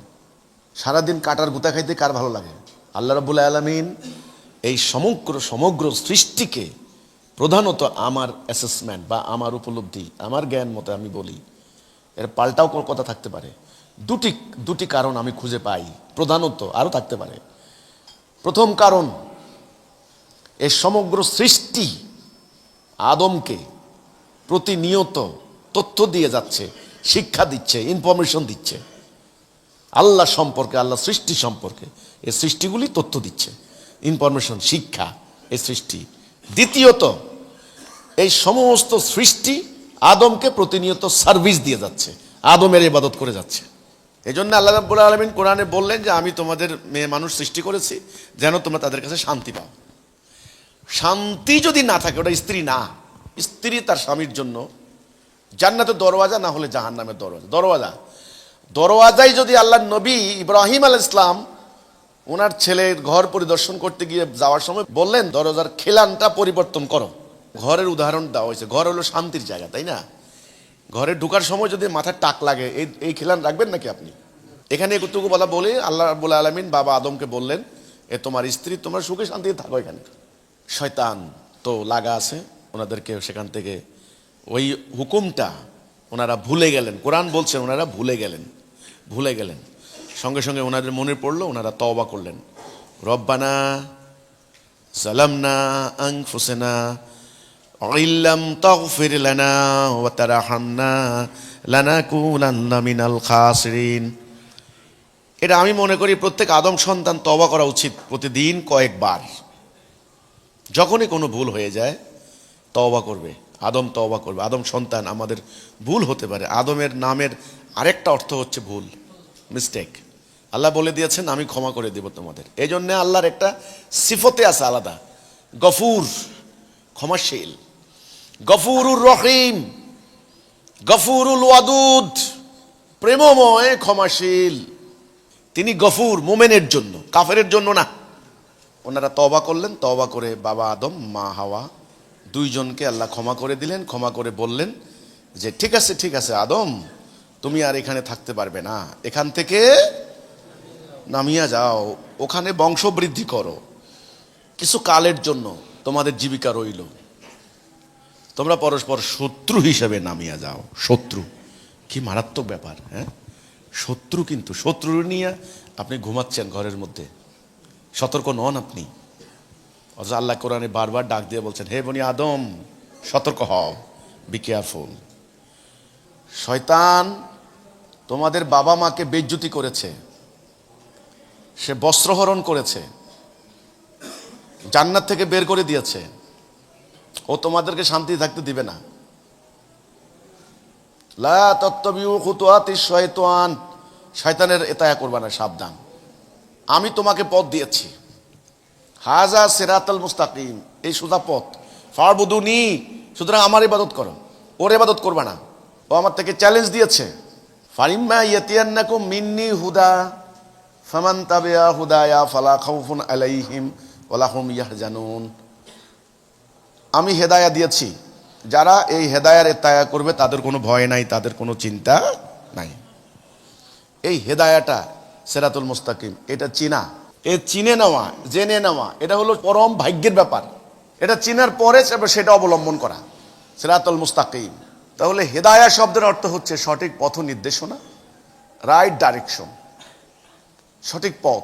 S1: সারাদিন কাঁটার গুতা খাইতে কার ভালো লাগে? আল্লাহ রাব্বুল আলামিন এই সমগ্র সৃষ্টিকে, প্রধানত আমার অ্যাসেসমেন্ট বা আমার উপলব্ধি, আমার জ্ঞান মতে আমি বলি, এর পাল্টাও কথা থাকতে পারে। দুটি কারণ আমি খুঁজে পাই, প্রধানত আরও থাকতে পারে। প্রথম কারণ, এই সমগ্র সৃষ্টি আদমকে প্রতিনিয়ত তথ্য দিয়ে যাচ্ছে, শিক্ষা দিচ্ছে, ইনফরমেশন দিচ্ছে আল্লাহ সম্পর্কে, আল্লাহ সৃষ্টি সম্পর্কে। এই সৃষ্টিগুলি তথ্য দিচ্ছে, ইনফরমেশন, শিক্ষা, এই সৃষ্টি। দ্বিতীয়ত, এই সমস্ত সৃষ্টি আদমকে প্রতিনিয়ত সার্ভিস দিয়ে যাচ্ছে, আদমের ইবাদত করে যাচ্ছে। এই জন্য আল্লাহ রাব্বুল আলামিন কোরআনে বললেন যে আমি তোমাদের মেয়ে মানুষ সৃষ্টি করেছি যেন তোমরা তাদের কাছে শান্তি পাও। শান্তি যদি না থাকে, ওটা স্ত্রী না। স্ত্রী তার স্বামীর জন্য জান্নাতের দরওয়াজা, না হলে জাহান্নামের দরওয়াজা। দরওয়াজায় যদি আল্লাহ নবী ইব্রাহিম আলাইহিস সালাম ওনার ছেলের ঘর পরিদর্শন করতে গিয়ে যাওয়ার সময় বললেন, দরজার খিলানটা পরিবর্তন করো। ঘরের উদাহরণ দেওয়া হয়েছে। ঘর হলো শান্তির জায়গা, তাই না? ঘরে ঢোকার সময় যদি মাথায় টাক লাগে, এই খিলান রাখবেন নাকি আপনি? এখানে একটুকু বলা বলে আল্লাহ রাব্বুল আলামিন বাবা আদমকে বললেন, এ তোমার স্ত্রী, তোমরা সুখে শান্তিতে থাকো এখানে। শয়তান তো লাগা আছে, ওনাদেরকে সেখান থেকে ওই হুকুমটা ওনারা ভুলে গেলেন। কোরআন বলছেন ওনারা ভুলে গেলেন। সঙ্গে সঙ্গে ওনাদের মনে পড়লো, ওনারা তওবা করলেন। রব্বানা যালামনা আনফুসানা ইল্লাম তাগফির লানা ওয়া তারহামনা লানাকুনান্না মিনাল খাসিরিন। এটা আমি মনে করি প্রত্যেক আদম সন্তান তওবা করা উচিত, প্রতিদিন কয়েকবার। যখনই কোনো ভুল হয়ে যায় তওবা করবে, আদম তওবা করবে। আদম সন্তান, আমাদের ভুল হতে পারে। আদমের নামের আরেকটা অর্থ হচ্ছে ভুল, মিস্টেক। আল্লাহ বলে দিয়েছেন আমি ক্ষমা করে দেব তোমাদের। এই জন্যে আল্লাহর একটা সিফতে আছে আলাদা, গফুর, ক্ষমাশীল, গফুরুর রহিম, গফুরুল ওয়াদুদ, প্রেমময়, ক্ষমাশীল। তিনি গফুর মোমেনের জন্য, কাফেরের জন্য না। ওনারা তওবা করলেন। তওবা করে বাবা আদম, মা হাওয়া, দুইজনকে আল্লাহ ক্ষমা করে দিলেন। ক্ষমা করে বললেন যে ঠিক আছে আদম, তুমি আর এখানে থাকতে পারবে না, এখান থেকে নামিয়া যাও, ওখানে বংশবৃদ্ধি করো, কিছু কালের জন্য তোমাদের জীবিকা রইল, তোমরা পরস্পর শত্রু হিসেবে নামিয়া যাও। শত্রু, কি মারাত্মক ব্যাপার! হ্যাঁ, শত্রু, কিন্তু শত্রু নিয়ে আপনি ঘুমাচ্ছেন ঘরের মধ্যে, সতর্ক নন আপনি। অথচ আল্লাহ কোরআনে বারবার ডাক দিয়ে বলছেন, হে বনি আদম, সতর্ক হও, বি কেয়ারফুল। শয়তান তোমাদের বাবা মাকে বেইজ্জতি করেছে, সে বস্ত্রহরণ করেছে, জান্নাত থেকে বের করে দিয়েছে। ও তোমাদেরকে শান্তি থাকতে দিবে না। লা তাত্তাবিউ খুতুওয়াতিশ শাইতান, শয়তানের এতায়া করবা না, সাবধান। আমি তোমাকে পথ দিয়েছি, হাজা সিরাতাল মুস্তাকিম, এই সোজা পথ। ফারবুদুনি, সুতরাং আমার ইবাদত করো, ওর ইবাদত করবা না। ও আমার থেকে চ্যালেঞ্জ দিয়েছে। ফাইম্মা ইয়াতিয়ান্নাকুম মিন্নি হুদা ফামান তাবিআ হুদায়া ফালা খাউফুন আলাইহিম ওয়ালা হুম ইয়াহজানুন। আমি হেদায়া দিয়েছি, যারা এই হেদায়ার এতায়া করবে তাদের কোনো ভয় নাই, তাদের কোনো চিন্তা নাই। এই হেদায়াটা সিরাতুল মুস্তাকিম, এটা চিনা, চিনে নেওয়া, জেনে নেওয়া, এটা হলো পরম ভাগ্যের ব্যাপার। এটা চিনার পরে সেটা অবলম্বন করা, সিরাতুল মুস্তাকিম। তাহলে হেদায়া শব্দের অর্থ হচ্ছে সঠিক পথ নির্দেশনা, রাইট ডাইরেকশন, সঠিক পথ।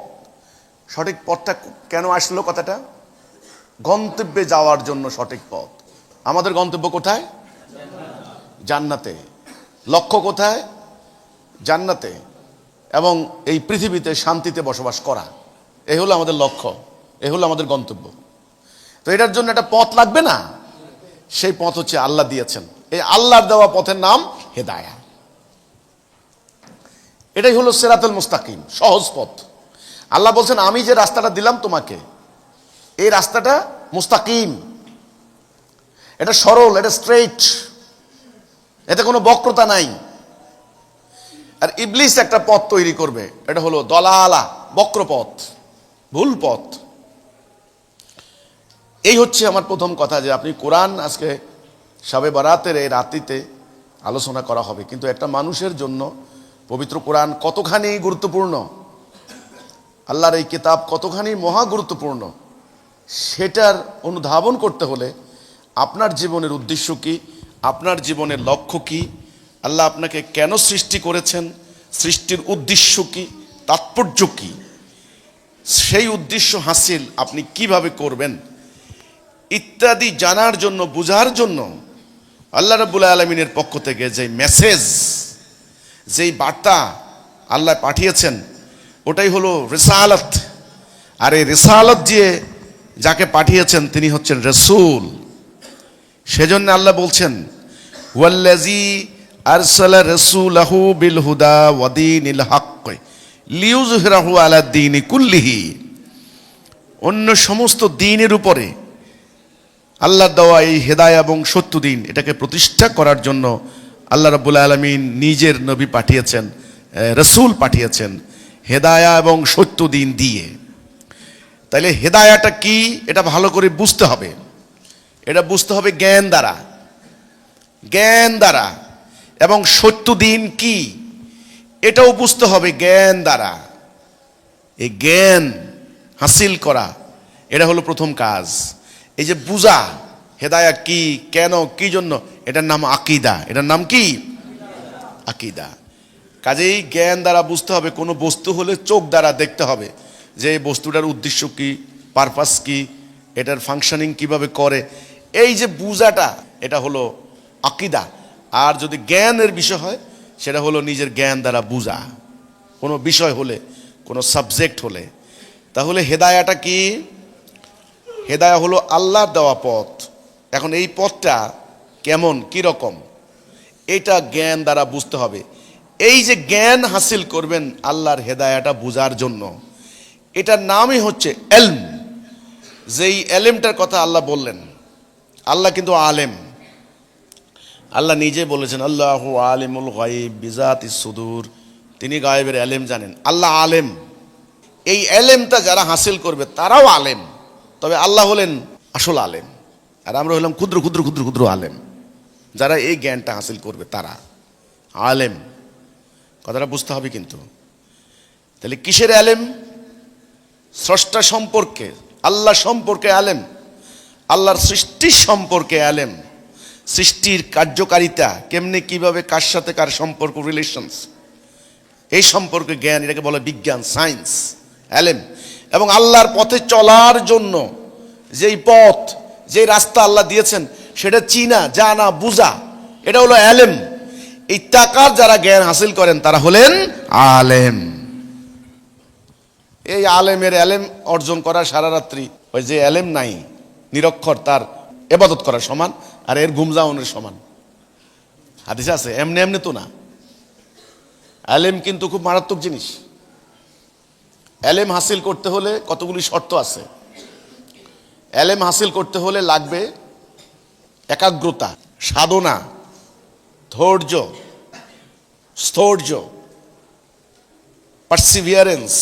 S1: সঠিক পথটা কেন আসলো কথাটা? গন্তব্যে যাওয়ার জন্য সঠিক পথ। আমাদের গন্তব্য কোথায়? জান্নাতে। লক্ষ্য কোথায়? জান্নাতে, এবং এই পৃথিবীতে শান্তিতে বসবাস করা। এই হলো আমাদের লক্ষ্য, এই হলো আমাদের গন্তব্য। তো এটার জন্য একটা পথ লাগবে না? সেই পথ হচ্ছে আল্লাহ দিয়েছেন। এই আল্লাহর দেওয়া পথের নাম হেদায়া। এটাই হলো সিরাতুল মুস্তাকিম, সহজ পথ। আল্লাহ বলছেন আমি যে রাস্তাটা দিলাম তোমাকে, এই রাস্তাটা মুস্তাকিম, এটা সরল, এটা স্ট্রেইট, এতে কোনো বক্রতা নাই। আর ইবলিস একটা পথ তৈরি করবে, এটা হলো দলালা, বক্র পথ, ভুল পথ। এই হচ্ছে আমার প্রথম কথা, যে আপনি কোরআন আজকে শবে বরাতের এই রাত্রিতে আলোচনা করা হবে, কিন্তু একটা মানুষের জন্য পবিত্র কোরআন কতখানি গুরুত্বপূর্ণ, আল্লাহর এই কিতাব কতখানি মহা গুরুত্বপূর্ণ, সেটার অনুধাবন করতে হলে আপনার জীবনের উদ্দেশ্য কি, আপনার জীবনের লক্ষ্য কি, আল্লাহ আপনাকে কেন সৃষ্টি করেছেন, সৃষ্টির উদ্দেশ্য কি, তাৎপর্য কি, সেই উদ্দেশ্য হাসিল আপনি কিভাবে করবেন ইত্যাদি জানার জন্য, বোঝার জন্য আল্লাহ রাব্বুল আলামিনের পক্ষ থেকে যে মেসেজ, যেই বার্তা আল্লাহ পাঠিয়েছেন, ওটাই হলো রিসালাত। আর এই রিসালাত দিয়ে যাকে পাঠিয়েছেন তিনি হচ্ছেন রাসূল। সেজন্য আল্লাহ বলছেন, ওয়াল্লাযী আরসালা রাসূলাহু বিল হুদা ওয়া দীনিল হক লিইয়ুযহিরাহু আলা দ্বীনি কুল্লিহি। অন্য সমস্ত দ্বীনের উপরে আল্লাহর দেওয়া এই হেদায়া এবং সত্য দ্বীন, এটাকে প্রতিষ্ঠা করার জন্য আল্লাহ রাব্বুল আলামিন নিজের নবী পাঠিয়েছেন, রাসূল পাঠিয়েছেন হেদায়া এবং সত্য দ্বীন দিয়ে। তাইলে হেদায়াটা কি এটা ভালো করে বুঝতে হবে, এটা বুঝতে হবে জ্ঞান দ্বারা, জ্ঞান দ্বারা। এবং সত্য দ্বীন কি এটাও বুঝতে হবে জ্ঞান দ্বারা। এই জ্ঞান হাসিল করা, এটা হলো প্রথম কাজ। এই যে বুঝা হেদায়া কি, কেন, কি জন্য, এটার নাম আকীদা। এটার নাম কি? আকীদা। কাজেই জ্ঞান দ্বারা বুঝতে হবে। কোনো বস্তু হলে চোখ দ্বারা দেখতে হবে যে এই বস্তুটার উদ্দেশ্য কি, পারপাস কি, এটার ফাংশনিং কিভাবে করে। এই যে বুঝাটা, এটা হলো আকীদা। আর যদি জ্ঞানের বিষয় হয়, সেটা হলো নিজের জ্ঞান দ্বারা বুঝা। কোনো বিষয় হলে, কোনো সাবজেক্ট হলে। তাহলে হেদায়াটা কি? হেদায়া হলো আল্লাহর দেওয়া পথ। এখন এই পথটা কেমন, কি রকম, এটা জ্ঞান দ্বারা বুঝতে হবে। এই যে জ্ঞান হাসিল করবেন আল্লাহর হেদায়াটা বুঝার জন্য, এটার নামই হচ্ছে এলম। যেই এলেমটার কথা আল্লাহ বললেন, আল্লাহ কিন্তু আলেম। আল্লাহ নিজে বলেছেন, আল্লাহু আলিমুল গায়ব বিজাতিস সুদূর, তিনি গায়েবের এলেম জানেন। আল্লাহ আলেম। এই এলেমটা যারা হাসিল করবে তারাও আলেম, তবে আল্লাহ হলেন আসল আলেম, আর আমরা হলাম ক্ষুদ্র ক্ষুদ্র ক্ষুদ্র ক্ষুদ্র আলেম। যারা এই জ্ঞানটা হাসিল করবে তারা আলেম। কথাটা বুঝতে হবে কিন্তু। তাহলে কিসের আলেম? স্রষ্টা সম্পর্কে, আল্লাহ সম্পর্কে আলেম, আল্লাহর সৃষ্টির সম্পর্কে আলেম, সৃষ্টির কার্যকারিতা কেমনে, কিভাবে, কার সাথে কার সম্পর্ক, রিলেশনস, এই সম্পর্কে জ্ঞান, এটাকে বলে বিজ্ঞান, সায়েন্স, আলেম। এবং আল্লাহর পথে চলার জন্য যেই পথ, যেই রাস্তা আল্লাহ দিয়েছেন, সেটা চিনা, জানা, বুঝা, এটা হলো আলেম। এই টাকার যারা জ্ঞান হাসিল করেন তারা হলেন আলেম। এই আলেমের আলেম অর্জন করা সারা রাত্রি, ওই যে আলেম নাই, নিরক্ষর, তার ইবাদত করা সমান, আর এর ঘুমজাউনের সমান। হাদিসে আছে, এমনি এমনি তো না। আলেম কিন্তু খুব মারাত্মক জিনিস। এলেম হাসিল করতে হলে কতগুলি শর্ত আছে। এলেম হাসিল করতে হলে লাগবে একাগ্রতা, সাধনা, ধৈর্য, স্থৈর্য, পারসিভিয়ারেন্স।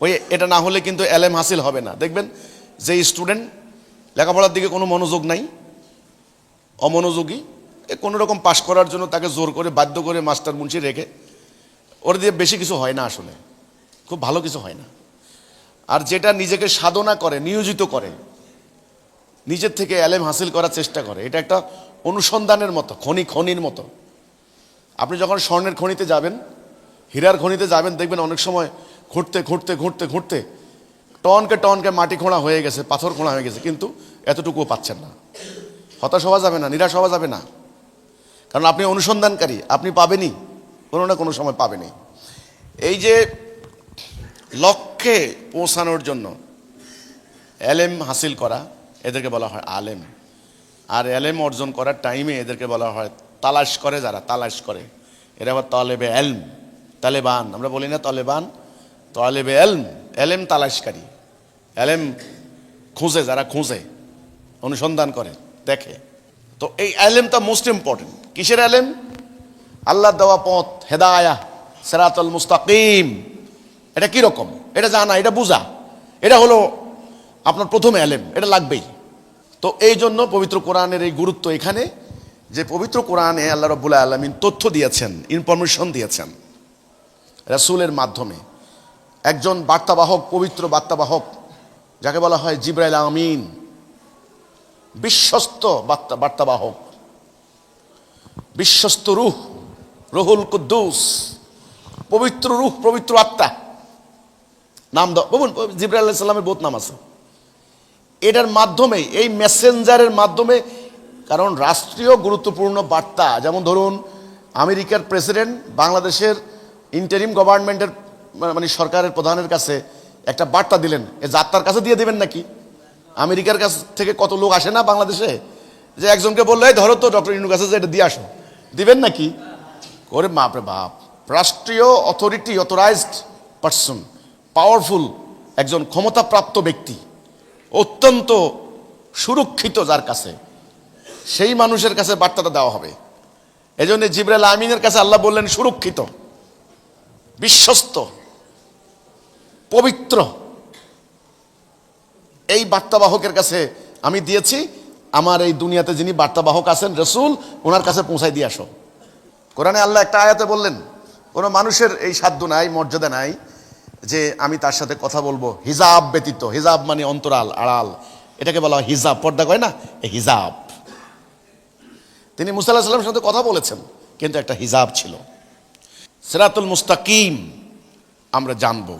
S1: ওই এটা না হলে কিন্তু এলেম হাসিল হবে না। দেখবেন যে স্টুডেন্ট লেখাপড়ার দিকে কোনো মনোযোগ নাই, অমনোযোগী, কোনো রকম পাশ করার জন্য তাকে জোর করে, বাধ্য করে মাস্টার মুন্সি রেখে, ওর দিয়ে বেশি কিছু হয় না, আসলে খুব ভালো কিছু হয় না। আর যেটা নিজেকে সাধনা করে, নিয়োজিত করে, নিজের থেকে এলেম হাসিল করার চেষ্টা করে, এটা একটা অনুসন্ধানের মতো, খনির মতো। আপনি যখন স্বর্ণের খনিতে যাবেন, হীরার খনিতে যাবেন, দেখবেন অনেক সময় ঘুরতে ঘুরতে ঘুরতে ঘুরতে টনকে টনকে মাটি খোঁড়া হয়ে গেছে, পাথর খোঁড়া হয়ে গেছে, কিন্তু এতটুকুও পাচ্ছেন না। হতাশ হওয়া যাবে না, নিরাশ হওয়া যাবে না, কারণ আপনি অনুসন্ধানকারী, আপনি পাবেনই, কোনো না কোনো সময় পাবেনই। এই যে লক্ষ্যে পৌঁছানোর জন্য এলেম হাসিল করা, এদেরকে বলা হয় আলেম। আর এলেম অর্জন করার টাইমে এদেরকে বলা হয় তালাশ করে, যারা তালাশ করে, এরা আবার তলেবে এলম, তালেবান। আমরা বলি না তলেবান, তলেবে এলম, এলেম তালাশকারী, এলেম খুঁজে, যারা খুঁজে, অনুসন্ধান করে, দেখে। তো এই এলেমটা মোস্ট ইম্পর্টেন্ট। কিসের এলেম? আল্লাহ দেওয়া পথ, হেদায়া, সিরাতুল মুস্তাকিম। এটা কি রকম, এটা জানা, এটা বুঝা, এটা হলো আপনার প্রথম এলেম, এটা লাগবেই। তো এই জন্য পবিত্র কোরআনের এই গুরুত্ব এখানে, যে পবিত্র কোরআনে আল্লাহ রাব্বুল আলামিন তথ্য দিয়েছেন, ইনফরমেশন দিয়েছেন রাসূলের মাধ্যমে। একজন বার্তাবাহক, পবিত্র বার্তাবাহক, যাকে বলা হয় জিবরাইল আমিন, বিশ্বস্ত বার্তাবাহক, বিশ্বস্ত রূহ, রুহুল কুদ্দুস, পবিত্র রূহ, পবিত্র আত্মা, নাম দাও বলুন, জিবরাইল আলাইহিস সালামের বহুত নাম আছে। এটার মাধ্যমে, এই মেসেঞ্জারের মাধ্যমে, কারণ রাষ্ট্রীয় গুরুত্বপূর্ণ বার্তা, যেমন ধরুন আমেরিকার প্রেসিডেন্ট বাংলাদেশের ইন্টারিম গভর্নমেন্টের মানে সরকারের প্রধানের কাছে একটা বার্তা দিলেন, এ যাত্রার কাছে দিয়ে দিবেন নাকি? আমেরিকার কাছ থেকে কত লোক আসে না বাংলাদেশে, যে একজনকে বললো এই ধরো তো ডক্টর ইনুর কাছে যে এটা দিয়ে আসো, দিবেন নাকি? করে বাপরে বাপ, রাষ্ট্রীয় অথরিটি, অথরাইজড পারসন, পাওয়ারফুল একজন ক্ষমতাপ্রাপ্ত ব্যক্তি, অত্যন্ত সুরক্ষিত যার কাছে, সেই মানুষের কাছে বার্তাটা দেওয়া হবে। এই জন্য জিবরাইল আমিনের কাছে আল্লাহ বললেন সুরক্ষিত, বিশ্বস্ত, পবিত্র এই বার্তাবাহকের কাছে আমি দিয়েছি, আমার এই দুনিয়াতে যিনি বার্তাবাহক আছেন রসুল, ওনার কাছে পৌঁছায় দিয়ে আসো। কোরআনে আল্লাহ একটা আয়াতে বললেন, কোনো মানুষের এই সাধ্য নাই, মর্যাদা নাই যে আমি তার সাথে কথা বলবো হিজাব ব্যতীত। হিজাব মানে অন্তরাল, আড়াল, এটাকে বলা হয় হিজাব। পর্দা কয় না, এই হিজাব। তিনি মুসা আলাইহিস সালামের সাথে কথা বলেছেন, কিন্তু একটা হিজাব ছিল। সিরাতুল মুস্তাকিম আমরা জানবো,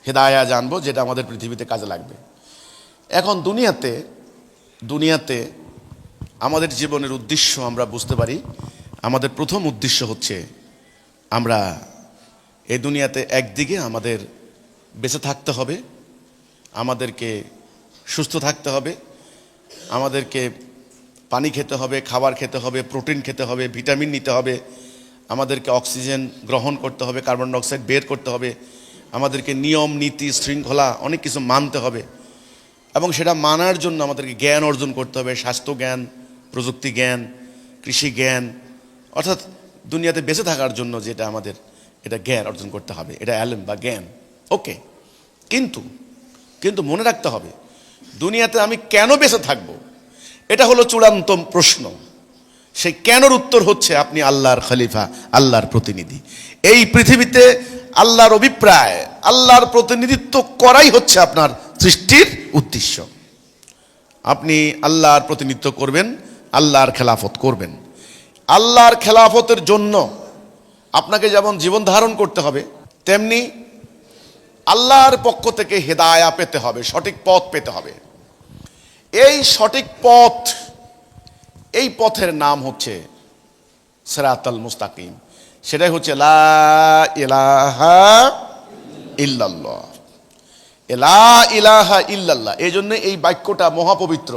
S1: হেদায়া জানবো, যেটা আমাদের পৃথিবীতে কাজে লাগবে। এখন দুনিয়াতে আমাদের জীবনের উদ্দেশ্য আমরা বুঝতে পারি। আমাদের প্রথম উদ্দেশ্য হচ্ছে, আমরা এই দুনিয়াতে একদিকে আমাদের বেঁচে থাকতে হবে, আমাদেরকে সুস্থ থাকতে হবে, আমাদেরকে পানি খেতে হবে, খাবার খেতে হবে, প্রোটিন খেতে হবে, ভিটামিন নিতে হবে, আমাদেরকে অক্সিজেন গ্রহণ করতে হবে, কার্বন ডাই অক্সাইড বের করতে হবে, আমাদেরকে নিয়ম নীতি শৃঙ্খলা অনেক কিছু মানতে হবে, এবং সেটা মানার জন্য আমাদেরকে জ্ঞান অর্জন করতে হবে, স্বাস্থ্য জ্ঞান, প্রযুক্তি জ্ঞান, কৃষি জ্ঞান, অর্থাৎ দুনিয়াতে বেঁচে থাকার জন্য যেটা আমাদের, এটা জ্ঞান অর্জন করতে হবে, এটা এলেম বা জ্ঞান। ওকে, কিন্তু মনে রাখতে হবে, দুনিয়াতে আমি কেন বেঁচে থাকবো, এটা হলো চূড়ান্ত প্রশ্ন। সেই কেনর উত্তর হচ্ছে, আপনি আল্লাহর খলিফা, আল্লাহর প্রতিনিধি। এই পৃথিবীতে আল্লাহর অভিপ্রায়, আল্লাহর প্রতিনিধিত্ব করাই হচ্ছে আপনার সৃষ্টির উদ্দেশ্য। আপনি আল্লাহর প্রতিনিধিত্ব করবেন, আল্লাহর খেলাফত করবেন। আল্লাহর খেলাফতের জন্য আপনাকে যেমন জীবন ধারণ করতে হবে, তেমনি আল্লাহর পক্ষ থেকে হেদায়া পেতে হবে, সঠিক পথ পেতে হবে। এই সঠিক পথ, এই পথের নাম হচ্ছে সিরাতাল মুস্তাকিম। সেটাই হচ্ছে লা ইলাহা ইল্লাল্লাহ, লা ইলাহা ইল্লাল্লাহ। এই জন্য এই বাক্যটা মহাপবিত্র,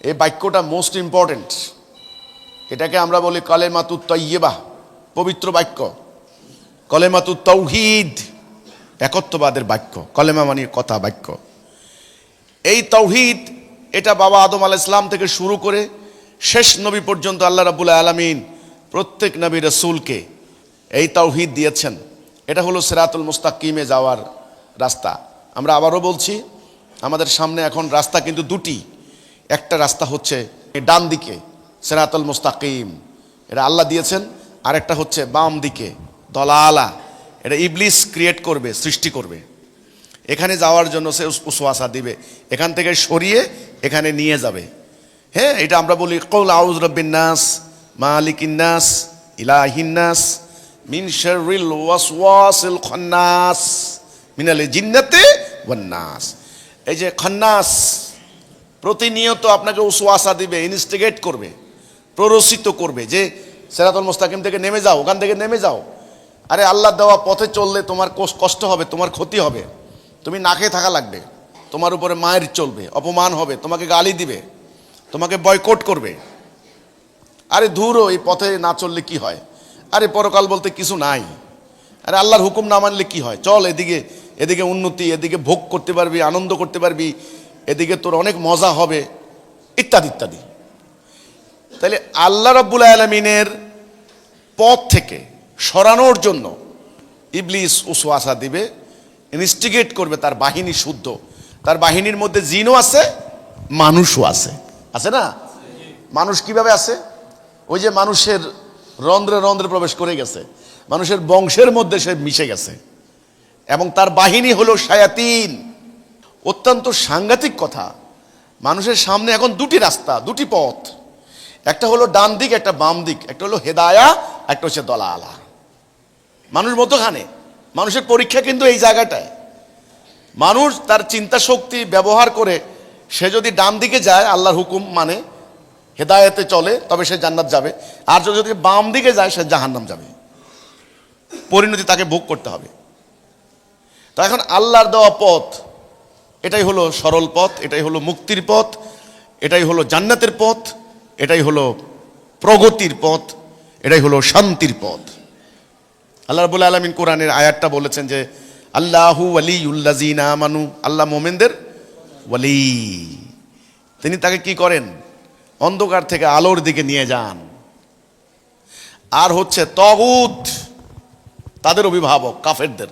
S1: এই বাক্যটা মোস্ট ইম্পর্টেন্ট। এটাকে আমরা বলি কালেমাতুত তাইয়্যিবাহ, পবিত্র বাক্য। কালেমাতুত তাওহীদ, একত্ববাদের বাক্য। কলেমা মানে কথা, বাক্য। এই তাওহীদ, এটা বাবা আদম আলাইহিস সালাম থেকে শুরু করে শেষ নবী পর্যন্ত আল্লাহ রাব্বুল আলামিন প্রত্যেক নবী রাসূলকে এই তাওহীদ দিয়েছেন। এটা হলো সিরাতুল মুস্তাকিমে যাওয়ার রাস্তা। আমরা আবারও বলছি, আমাদের সামনে এখন রাস্তা কিন্তু দুটি। একটা রাস্তা হচ্ছে ডান দিকে সিরাতুল মুস্তাকিম, এটা আল্লাহ দিয়েছেন, আর একটা হচ্ছে বাম দিকে দলালা, এটা ইবলিস ক্রিয়েট করবে, সৃষ্টি করবে। এখানে যাওয়ার জন্য সে উসওয়াসা দিবে, এখান থেকে সরিয়ে এখানে নিয়ে যাবে। হ্যাঁ, এটা আমরা বলি কুল আউযু বিরাব্বিন নাস, মালিকিন নাস, ইলাহিন নাস, মিন শাররিল ওয়াসওয়াসিল খান্নাস, মিনাল জিন্নাতি ওয়ান নাস। এই যে খান্নাস প্রতিনিয়ত আপনাকে উসওয়াসা দিবে, ইনস্টিগেট করবে, প্ররোচিত করবে যে সিরাতুল মুস্তাকিম থেকে নেমে যাও, ওখান থেকে নেমে যাও। আরে আল্লাহ দেওয়া পথে চললে তোমার কষ্ট হবে, তোমার ক্ষতি হবে, তুমি না খেয়ে থাকা লাগবে, তোমার উপরে মায়ের চলবে, অপমান হবে, তোমাকে গালি দিবে, তোমাকে বয়কট করবে। আরে ধুরো, এই পথে না চললে কি হয়? আরে পরকাল বলতে কিছু নাই। আরে আল্লাহর হুকুম না মানলে কি হয়? চল এদিকে উন্নতি, এদিকে ভোগ করতে পারবি, আনন্দ করতে পারবি, এদিকে তোর অনেক মজা হবে, ইত্যাদি ইত্যাদি। তাহলে আল্লাহ রাব্বুল আলামিনের পথ থেকে সরানোর জন্য ইবলিস উসওয়াসা দিবে, ইনস্টিগেট করবে, তার বাহিনী শুদ্ধ, তার বাহিনীর মধ্যে জিনও আছে, মানুষও আছে, আছে না? মানুষ কিভাবে আছে? ওই যে মানুষের রন্ধ্রে রন্ধ্রে প্রবেশ করে গেছে, মানুষের বংশের মধ্যে সে মিশে গেছে, এবং তার বাহিনী হলো শায়াতিন। অত্যন্ত সাংঘাতিক কথা। মানুষের সামনে এখন দুটি রাস্তা, দুটি পথ, একটা হলো ডান দিক, একটা বাম দিক, একটা হলো হেদায়া, একটা হচ্ছে দলালা। মানুষ মধ্যখানে, মানুষের পরীক্ষা কিন্তু এই জায়গাটায়। মানুষ তার চিন্তা শক্তি ব্যবহার করে সে যদি ডান দিকে যায়, আল্লাহর হুকুম মানে হেদায়েতে চলে, তবে সে জান্নাত যাবে। আর যদি বাম দিকে যায়, সে জাহান্নাম যাবে। পরিণতি তাকে ভোগ করতে হবে। তো এখন আল্লাহর দেওয়া পথ, এটাই হলো সরল পথ, এটাই হলো মুক্তির পথ, এটাই হলো জান্নাতের পথ, এটাই হলো প্রগতির পথ, এটাই হলো শান্তির পথ। আল্লাহ রাব্বুল আলামিন কোরআনের আয়াতটা বলেছেন যে আল্লাহু ওয়ালিউল্লাযিনা আমানু, আল্লাহ মুমিনদের ওয়ালি। তিনি তাকে কি করেন? অন্ধকার থেকে আলোর দিকে নিয়ে যান। আর হচ্ছে তাগুত, তাদের অভিভাবক কাফেরদের,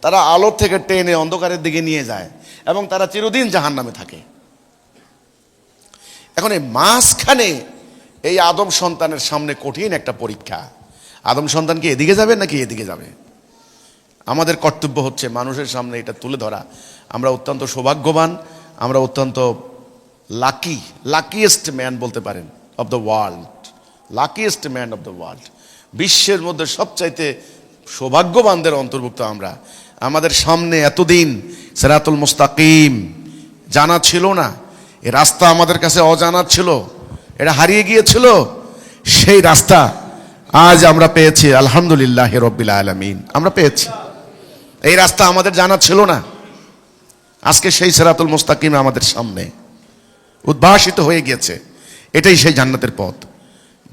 S1: তারা আলোর থেকে টেনে অন্ধকারের দিকে নিয়ে যায় এবং তারা চিরদিন জাহান্নামে থাকে। এখন এই মাঝখানে এই আদম সন্তানের সামনে কঠিন একটা পরীক্ষা। আদম সন্তান কি এদিকে যাবে নাকি এদিকে যাবে? আমাদের কর্তব্য হচ্ছে মানুষের সামনে এটা তুলে ধরা। আমরা অত্যন্ত সৌভাগ্যবান, আমরা অত্যন্ত লাকিয়েস্ট ম্যান বলতে পারেন of the world, luckiest man of the world. বিশ্বের মধ্যে সবচাইতে সৌভাগ্যবানদের অন্তর্ভুক্ত আমরা। আমাদের সামনে এতদিন সিরাতুল মুস্তাকিম জানা ছিল না, এই রাস্তা আমাদের কাছে অজানা ছিল, এটা হারিয়ে গিয়েছিল। সেই রাস্তা আজ আমরা পেয়েছি, আলহামদুলিল্লাহ রাব্বিল আলামিন, আমরা পেয়েছি। এই রাস্তা আমাদের জানা ছিল না, আজকে সেই সিরাতুল মুস্তাকিম আমাদের সামনে উদ্ভাসিত হয়ে গিয়েছে। এটাই সেই জান্নাতের পথ।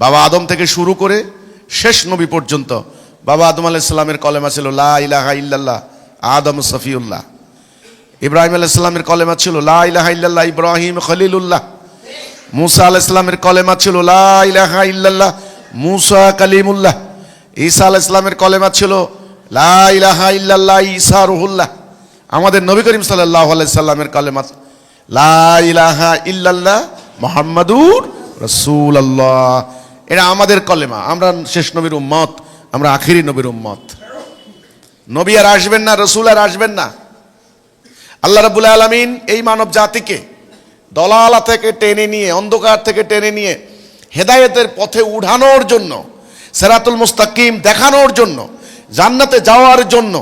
S1: বাবা আদম থেকে শুরু করে শেষ নবী পর্যন্ত বাবা আদম আলাইহিস সালামের কলেমা ছিল লা ইলাহা ইল্লাল্লাহ আদম সফিউল্লাহ। ইব্রাহিম আলাইহিস সালামের কলেমা ছিল লা ইলাহা ইল্লাল্লাহ ইব্রাহিম খলিলুল্লাহ। মুসা আলাইহিস সালামের কলেমা ছিল লা ইলাহা ইল্লাল্লাহ মুসা কালিমুল্লাহ। ঈসা আলাইহিস সালামের কলেমা ছিল লা ইলাহা ইল্লাল্লাহ ঈসা রুহুল্লাহ। আমাদের নবী করিম সাল্লাল্লাহু আলাইহি সাল্লামের কলেমা লা ইলাহা ইল্লাল্লাহ মুহাম্মাদুর রাসূলুল্লাহ। এটা আমাদের কলেমা। আমরা শেষ নবীর উম্মত, আমরা আখিরি নবীর উম্মত। নবী আর আসবেন না, রাসূল আর আসবেন না। আল্লাহ রাব্বুল আলামিন এই মানব জাতিকে দলালা থেকে টেনে নিয়ে, অন্ধকার থেকে টেনে নিয়ে হেদায়েতের পথে উঠানোর জন্য, সিরাতুল মুস্তাকিম দেখানোর জন্য, জান্নাতে যাওয়ার জন্য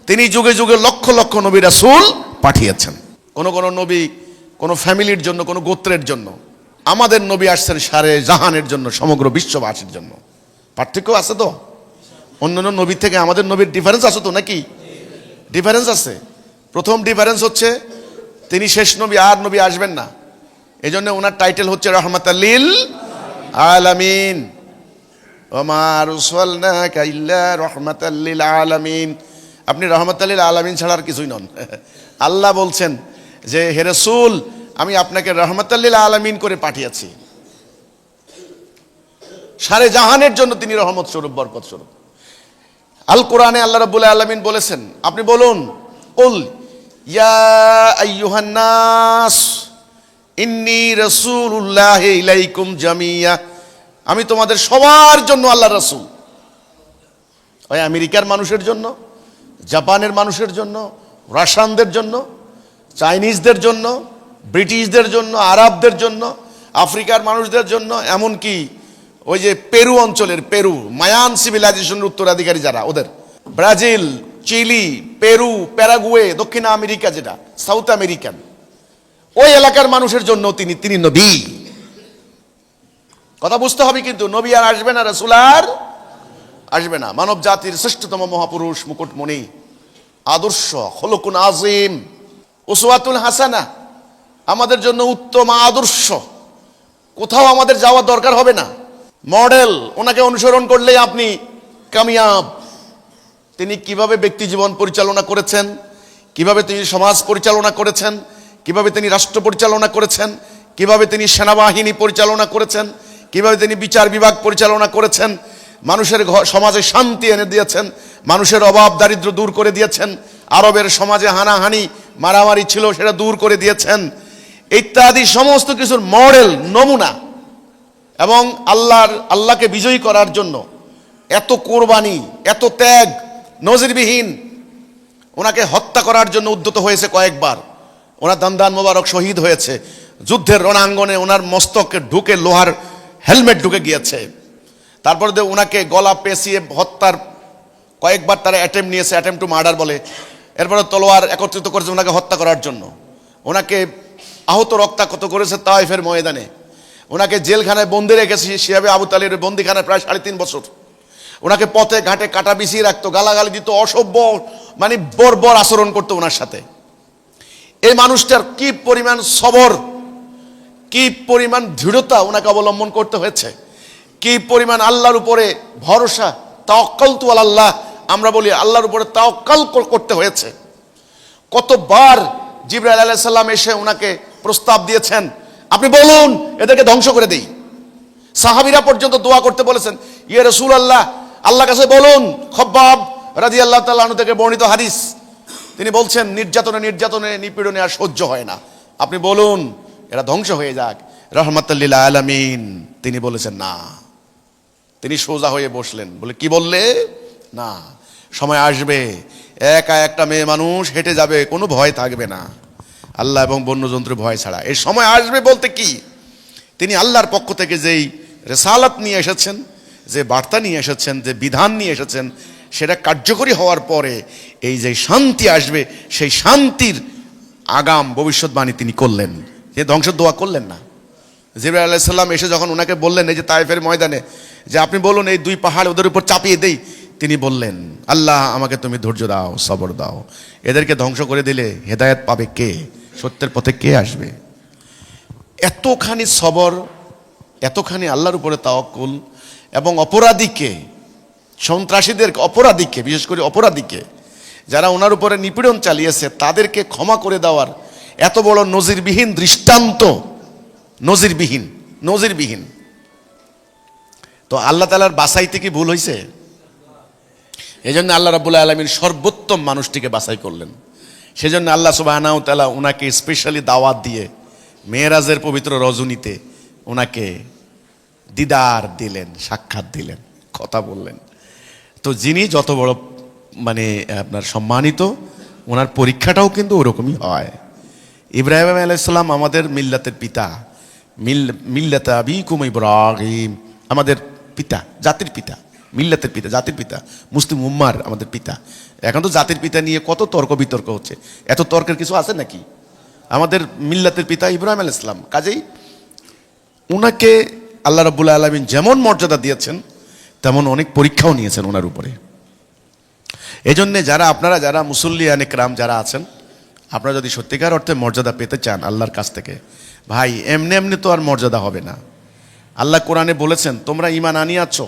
S1: তিনি যুগে যুগে লক্ষ লক্ষ নবী রাসূল পাঠিয়েছেন। কোন কোন নবী কোন ফ্যামিলির জন্য, কোন গোত্রের জন্য। আমাদের নবী আসছেন সারে জাহানের জন্য, সমগ্র বিশ্ববাসীর জন্য। পার্থক্য আছে তো? অন্যান্য নবী থেকে আমাদের নবীর ডিফারেন্স আছে তো নাকি? ডিফারেন্স আছে। প্রথম ডিফারেন্স হচ্ছে তিনি শেষ নবী, আর নবী আসবেন না। এই জন্য ওনার টাইটেল হচ্ছে রাহমাতাল লিল আলামিন। ওমা আরসালনাকা ইল্লা রাহমাতাল লিল আলামিন। আপনি রাহমাতাল লিল আলামিন ছাড়া আর কিছুই নন। আল্লাহ বলছেন যে হে রাসূল, আমি আপনাকে রাহমাতাল লিল আলামিন করে পাঠিয়েছি। সারে জাহানের জন্য তিনি রহমত স্বরূপ, বরকত স্বরূপ। আল কোরআনে আল্লাহ রাব্বুল আলামিন বলেছেন, আপনি বলুন, কুল ইয়া আইয়ুহান নাস ইন্নী রাসূলুল্লাহি ইলাইকুম জামিয়া। আমি তোমাদের সবার জন্য আল্লাহর রাসূল। ওই আমেরিকার মানুষের জন্য, জাপানের মানুষের জন্য, রাশিয়ানদের জন্য, চাইনিজদের জন্য, ব্রিটিশদের জন্য, আরবদের জন্য, আফ্রিকার মানুষদের জন্য, এমনকি ওই যে পেরু অঞ্চলের, পেরু মায়ান সিভিলাইজেশনের উত্তরাধিকারী যারা, ওদের, ব্রাজিল, চিলি, পেরু, প্যারাগুয়ে, দক্ষিণ আমেরিকা যেটা সাউথ আমেরিকান, ওই এলাকার মানুষের জন্য তিনি নবী। কথা বুঝতে হবে কিন্তু, নবী আর আসবে না, রাসূল আর আসবে না। মানব জাতির শ্রেষ্ঠতম মহাপুরুষ, মুকুটমণি, আদর্শ, খলকুন আজিম, উসওয়াতুল হাসানা, আমাদের জন্য উত্তম আদর্শ। কোথাও আমাদের যাওয়ার দরকার হবে না, মডেল। ওনাকে অনুসরণ করলেই আপনি কামিয়াব। তিনি কিভাবে ব্যক্তি জীবন পরিচালনা করেছেন, কিভাবে তিনি সমাজ পরিচালনা করেছেন, কিভাবে তিনি রাষ্ট্র পরিচালনা করেছেন, কিভাবে তিনি সেনাবাহিনী পরিচালনা করেছেন, কিভাবে তিনি বিচার বিভাগ পরিচালনা করেছেন, মানুষের সমাজে শান্তি এনে দিয়েছেন, মানুষের অভাব দারিদ্র্য দূর করে দিয়েছেন, আরবের সমাজে হানাহানি মারামারি ছিল সেটা দূর করে দিয়েছেন, ইত্যাদি সমস্ত কিছুর মডেল নমুনা। এবং আল্লাহকে বিজয়ী করার জন্য এত কোরবানি, এত ত্যাগ নজিরবিহীন। ওনাকে হত্যা করার জন্য উদ্যত হয়েছে কয়েকবার। ওনার দান্দান মোবারক শহীদ হয়েছে যুদ্ধের রণাঙ্গনে, ওনার মস্তকে ঢুকে লোহার হেলমেট ঢুকে গিয়েছে। তারপরে ওনাকে গলা পেঁচিয়ে হত্যার কয়েকবার তারা অ্যাটেম্প নিয়েছে, অ্যাটেম্প টু মার্ডার বলে। এরপরে তলোয়ার একত্রিত করেছে ওনাকে হত্যা করার জন্য। ওনাকে আহত রক্তাক্ত করেছে তায়েফের ময়দানে। ওনাকে জেলখানায় বন্দি রেখেছে শিহাবে আবু তালিবের বন্দিখানায় প্রায় 3.5 বছর। ওনাকে পথে ঘাটে কাটা বিছিয়ে রাখতো, গালাগালি দিত, অসভ্য মানে বর্বর আচরণ করতো ওনার সাথে। এই মানুষটার কি পরিমাণ সবর, কি পরিমাণ দৃঢ়তা ওনাকে অবলম্বন করতে হয়েছে, কি পরিমাণ আল্লাহর উপরে ভরসা, তাওয়াক্কালতু আলাল্লাহ, আমরা বলি আল্লাহর উপরে তাওয়াক্কাল করতে হয়েছে। কতবার জিবরাইল আলাইহিস সালাম এসে ওনাকে প্রস্তাব দিয়েছেন, আপনি বলুন এদেরকে ধ্বংস করে দেই। সাহাবীরা পর্যন্ত দোয়া করতে বলেছেন, ইয়া রাসূলুল্লাহ আল্লাহর কাছে বলুন। খব্বাব রাদিয়াল্লাহু তাআলা আনহু থেকে বর্ণিত হাদিস, তিনি বলছেন নির্যাতনে নিপীড়নে আর সহ্য হয় না, আপনি বলুন এরা ধ্বংস হয়ে যাক, রাহমাতাল লিল আলামিন। তিনি বলেছেন না, তিনি সোজা হয়ে বসলেন, বলে কি বললে? না, সময় আসবে একা একটা মেয়ে মানুষ হেঁটে যাবে, কোনো ভয় থাকবে না আল্লাহ এবং বন্যজন্তুর ভয় ছাড়া। এই সময় আসবে বলতে কি, তিনি আল্লাহর পক্ষ থেকে যেই রেসালাত নিয়ে এসেছেন, যে বার্তা নিয়ে এসেছেন, যে বিধান নিয়ে এসেছেন, সেটা কার্যকরী হওয়ার পরে এই যে শান্তি আসবে, সেই শান্তির আগাম ভবিষ্যৎবাণী তিনি করলেন। যে ধ্বংসের দোয়া করলেন না। জিবরাইল আলাইহিস সালাম এসে যখন ওনাকে বললেন এই যে তায়েফের ময়দানে, যে আপনি বলুন এই 2 পাহাড় ওদের উপর চাপিয়ে দেই, তিনি বললেন আল্লাহ আমাকে তুমি ধৈর্য দাও, সবর দাও। এদেরকে ধ্বংস করে দিলে হেদায়েত পাবে কে? সত্যের পথে কে আসবে? এতখানি সবর, এতখানি আল্লাহর উপরে তাওয়াক্কুল, এবং অপরাধীকে, সন্ত্রাসীদের অপরাধীকে, বিশেষ করে অপরাধীকে যারা ওনার উপরে নিপীড়ন চালিয়েছে তাদেরকে ক্ষমা করে দেওয়ার এত বড় নজিরবিহীন দৃষ্টান্ত, নজিরবিহীন। তো আল্লাহ তাআলার বাছাইতে কি ভুল হয়েছে? এই জন্য আল্লাহ রাব্বুল আলামিন সর্বোত্তম মানুষটিকে বাছাই করলেন। সেজন্য আল্লাহ সুবহানাহু ওয়া তাআলা ওনাকে স্পেশালি দাওয়াত দিয়ে মেরাজের পবিত্র রজনীতে ওনাকে দিদার দিলেন, সাক্ষাৎ দিলেন, কথা বললেন। তো যিনি যত বড় মানে আপনার সম্মানিত, ওনার পরীক্ষাটাও কিন্তু ওরকমই হয়। ইব্রাহিম আলাইহিস সালাম আমাদের মিল্লাতের পিতা, মিল্লাতে আবিকুম ইব্রাহিম, আমাদের পিতা, জাতির পিতা, মিল্লাতের পিতা, জাতির পিতা, মুসলিম উম্মার আমাদের পিতা। এখন তো জাতির পিতা নিয়ে কত তর্ক বিতর্ক হচ্ছে, এত তর্কের কিছু আছে নাকি? আমাদের মিল্লাতের পিতা ইব্রাহিম আলাইহিস সালাম, কাজেই ওনাকে আল্লাহ রাব্বুল আলামিন যেমন মর্যাদা দিয়েছেন তেমন অনেক পরীক্ষাও নিয়েছেন ওনার উপরে। এই জন্যে আপনারা যারা মুসল্লিয়ান ইকরাম যারা আছেন, আপনারা যদি সত্যিকার অর্থে মর্যাদা পেতে চান আল্লাহর কাছ থেকে, ভাই এমনি এমনি তো আর মর্যাদা হবে না। আল্লাহ কোরআনে বলেছেন তোমরা ঈমান আনিয়াছো,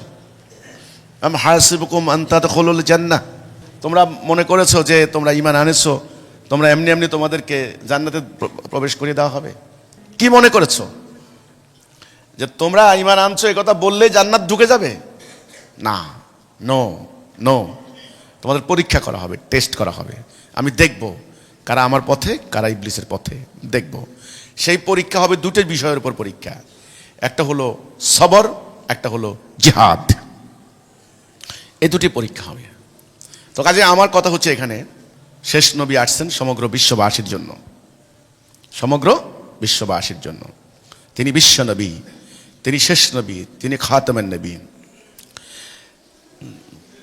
S1: আম হাসিবুকুম আন তাদখুলুল জান্নাহ, তোমরা মনে করেছো যে তোমরা ঈমান আনেছো, তোমরা এমনি এমনি তোমাদেরকে জান্নাতে প্রবেশ করিয়ে দেওয়া হবে? কি মনে করেছো যে তোমরা ঈমান আনছো এই কথা বললেই জান্নাত ঢুকে যাবে? না, নো, তোমাদের পরীক্ষা করা হবে, টেস্ট করা হবে। আমি দেখব কারা আমার পথে, কারা ইবলিসের পথে, দেখব। সেই পরীক্ষা হবে দুটো বিষয়ের উপর পরীক্ষা, একটা হলো সবর, একটা হলো জিহাদ। এই দুটি পরীক্ষা হবে। তো কাজে আমার কথা হচ্ছে এখানে শেষ নবী আসছেন সমগ্র বিশ্ববাসীর জন্য, সমগ্র বিশ্ববাসীর জন্য। তিনি বিশ্ব নবী, তিনি শেষ নবী, তিনি খাতামুন নবী।